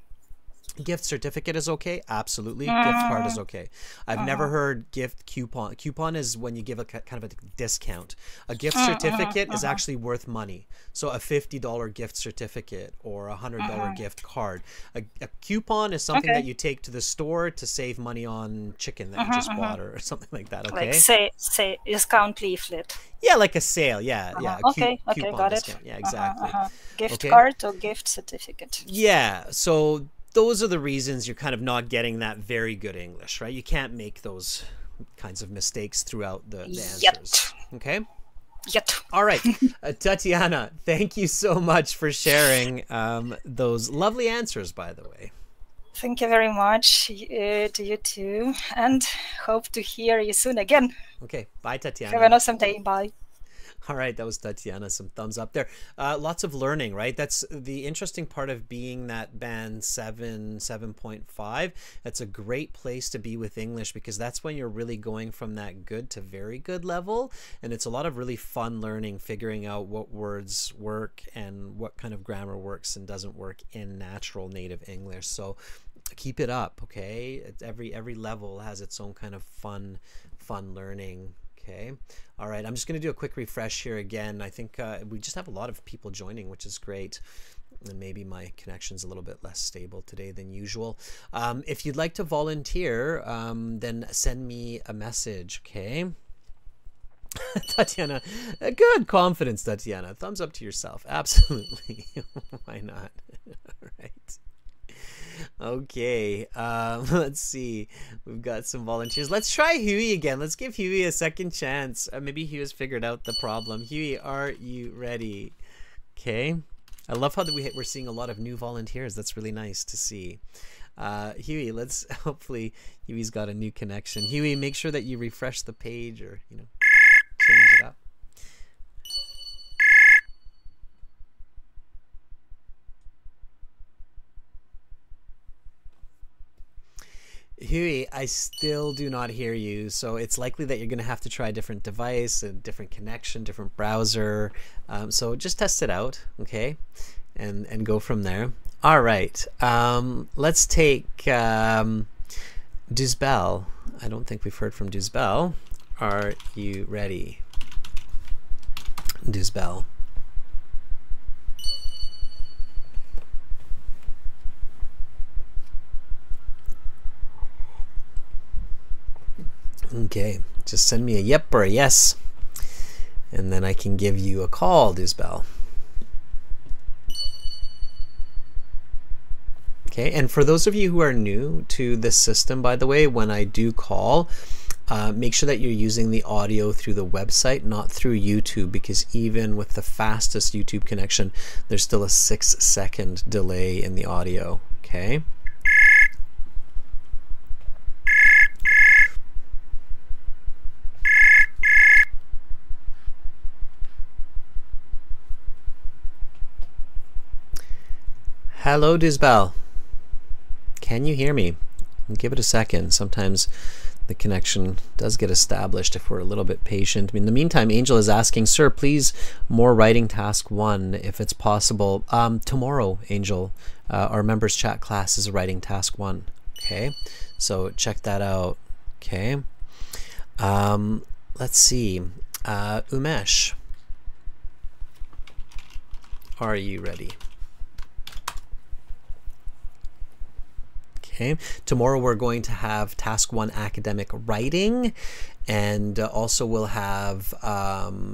Gift certificate is okay. Absolutely. Gift card is okay. I've never heard gift coupon. Coupon is when you give a kind of a discount. A gift certificate is actually worth money. So a $50 gift certificate or a $100 gift card. A coupon is something that you take to the store to save money on chicken that you just bought or something like that. Okay. Like say discount leaflet. Yeah, like a sale. Yeah, yeah. Okay, got discount. it. Yeah, exactly. Gift card or gift certificate. Yeah. So those are the reasons you're kind of not getting that very good English, right? You can't make those kinds of mistakes throughout the answers. Okay? Yet. All right. Tatiana, thank you so much for sharing those lovely answers, by the way. Thank you very much to you too. And hope to hear you soon again. Okay. Bye, Tatiana. Have an awesome day. Bye. All right, that was Tatiana. Some thumbs up there. Lots of learning, right? That's the interesting part of being that band 7.5. That's a great place to be with English because that's when you're really going from that good to very good level. And it's a lot of really fun learning, figuring out what words work and what kind of grammar works and doesn't work in natural native English. So keep it up, okay? Every level has its own kind of fun learning. Okay. All right. I'm just going to do a quick refresh here again. I think we just have a lot of people joining, which is great. And maybe my connection's a little bit less stable today than usual. If you'd like to volunteer, then send me a message. Okay. Tatiana, good confidence, Tatiana. Thumbs up to yourself. Absolutely. Why not? All right. Okay, let's see. We've got some volunteers. Let's try Huey again. Let's give Huey a second chance. Maybe Huey has figured out the problem. Huey, are you ready? Okay. I love how we're seeing a lot of new volunteers. That's really nice to see. Huey, hopefully Huey's got a new connection. Huey, make sure that you refresh the page or, change it up. Huey, I still do not hear you, so it's likely that you're going to have to try a different device, a different connection, different browser. So just test it out, okay, and go from there. All right, let's take Duzbel. I don't think we've heard from Duzbel. Are you ready, Duzbel? Okay, just send me a yep or a yes, and then I can give you a call, Duzbel. Okay, and for those of you who are new to this system, by the way, when I do call, make sure that you're using the audio through the website, not through YouTube, because even with the fastest YouTube connection, there's still a 6-second delay in the audio, okay? Hello, Duzbel. Can you hear me? Give it a second. Sometimes the connection does get established if we're a little bit patient. In the meantime, Angel is asking, sir, please more writing task 1 if it's possible. Tomorrow, Angel, our members chat class is writing task 1. Okay, so check that out. Okay, let's see. Umesh, are you ready? Okay. Tomorrow we're going to have task 1 academic writing, and also we'll have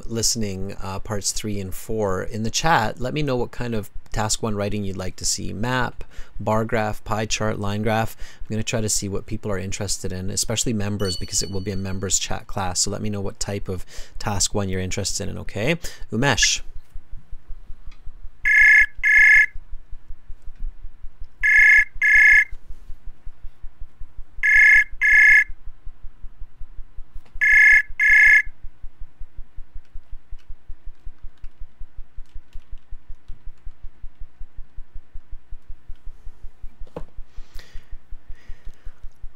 listening parts 3 and 4. In the chat, let me know what kind of task 1 writing you'd like to see. Map, bar graph, pie chart, line graph. I'm going to try to see what people are interested in, especially members, because it will be a members chat class. So let me know what type of task 1 you're interested in, okay? Umesh.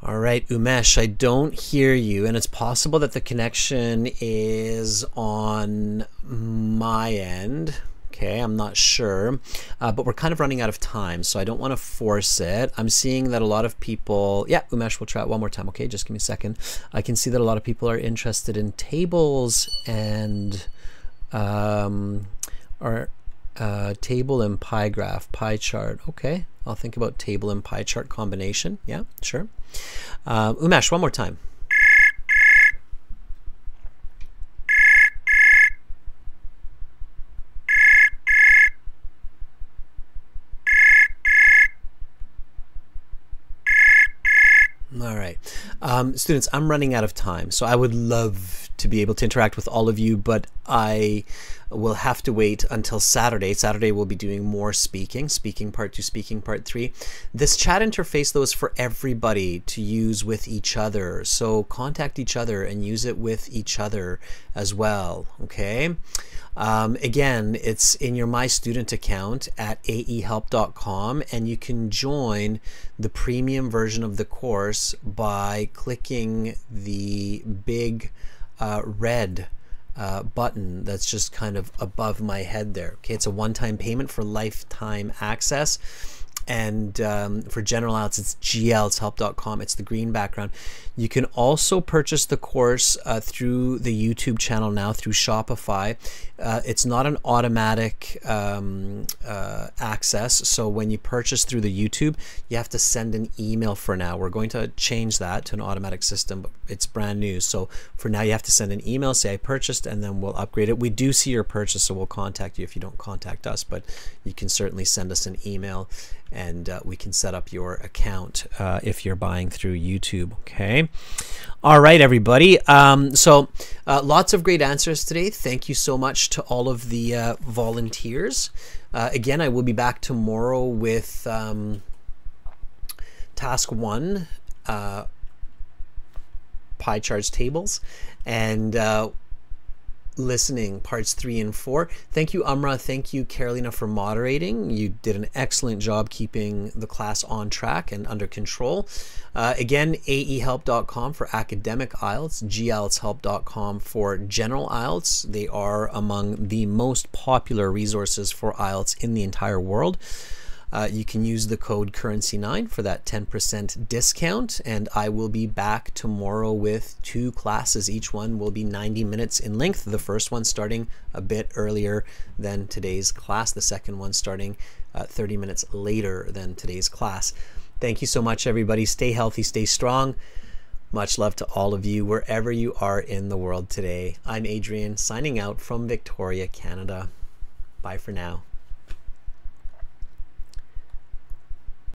All right, Umesh, I don't hear you, and it's possible that the connection is on my end. Okay, I'm not sure, but we're kind of running out of time, so I don't want to force it. I'm seeing that a lot of people, yeah, Umesh, we'll try it one more time. Okay, just give me a second. I can see that a lot of people are interested in tables and table and pie graph, pie chart. Okay, I'll think about table and pie chart combination. Yeah, sure. Umesh, one more time. All right. Students, I'm running out of time, so I would love to be able to interact with all of you, but I will have to wait until Saturday. Saturday we'll be doing more speaking part 2, speaking part 3. This chat interface, though, is for everybody to use with each other, so contact each other and use it with each other as well, okay? Again, it's in your My Student account at aehelp.com, and you can join the premium version of the course by clicking the big red button that's just kind of above my head there. Okay, it's a one-time payment for lifetime access. And for general IELTS, it's gltshelp.com. It's the green background. You can also purchase the course through the YouTube channel now through Shopify. It's not an automatic access. So when you purchase through the YouTube, you have to send an email for now. We're going to change that to an automatic system, but it's brand new. So for now, you have to send an email, say I purchased, and then we'll upgrade it. We do see your purchase, so we'll contact you if you don't contact us, but you can certainly send us an email and we can set up your account if you're buying through YouTube. Okay. All right, everybody. So lots of great answers today. Thank you so much to all of the volunteers. Again, I will be back tomorrow with task 1, pie charts, tables, and listening, parts 3 and 4. Thank you, Amra. Thank you, Carolina, for moderating. You did an excellent job keeping the class on track and under control. Again, aehelp.com for academic IELTS, gieltshelp.com for general IELTS. They are among the most popular resources for IELTS in the entire world. You can use the code currency9 for that 10% discount, and I will be back tomorrow with 2 classes. Each one will be 90 minutes in length. The first one starting a bit earlier than today's class, the second one starting 30 minutes later than today's class. Thank you so much, everybody. Stay healthy, stay strong. Much love to all of you wherever you are in the world today. I'm Adrian, signing out from Victoria, Canada. Bye for now.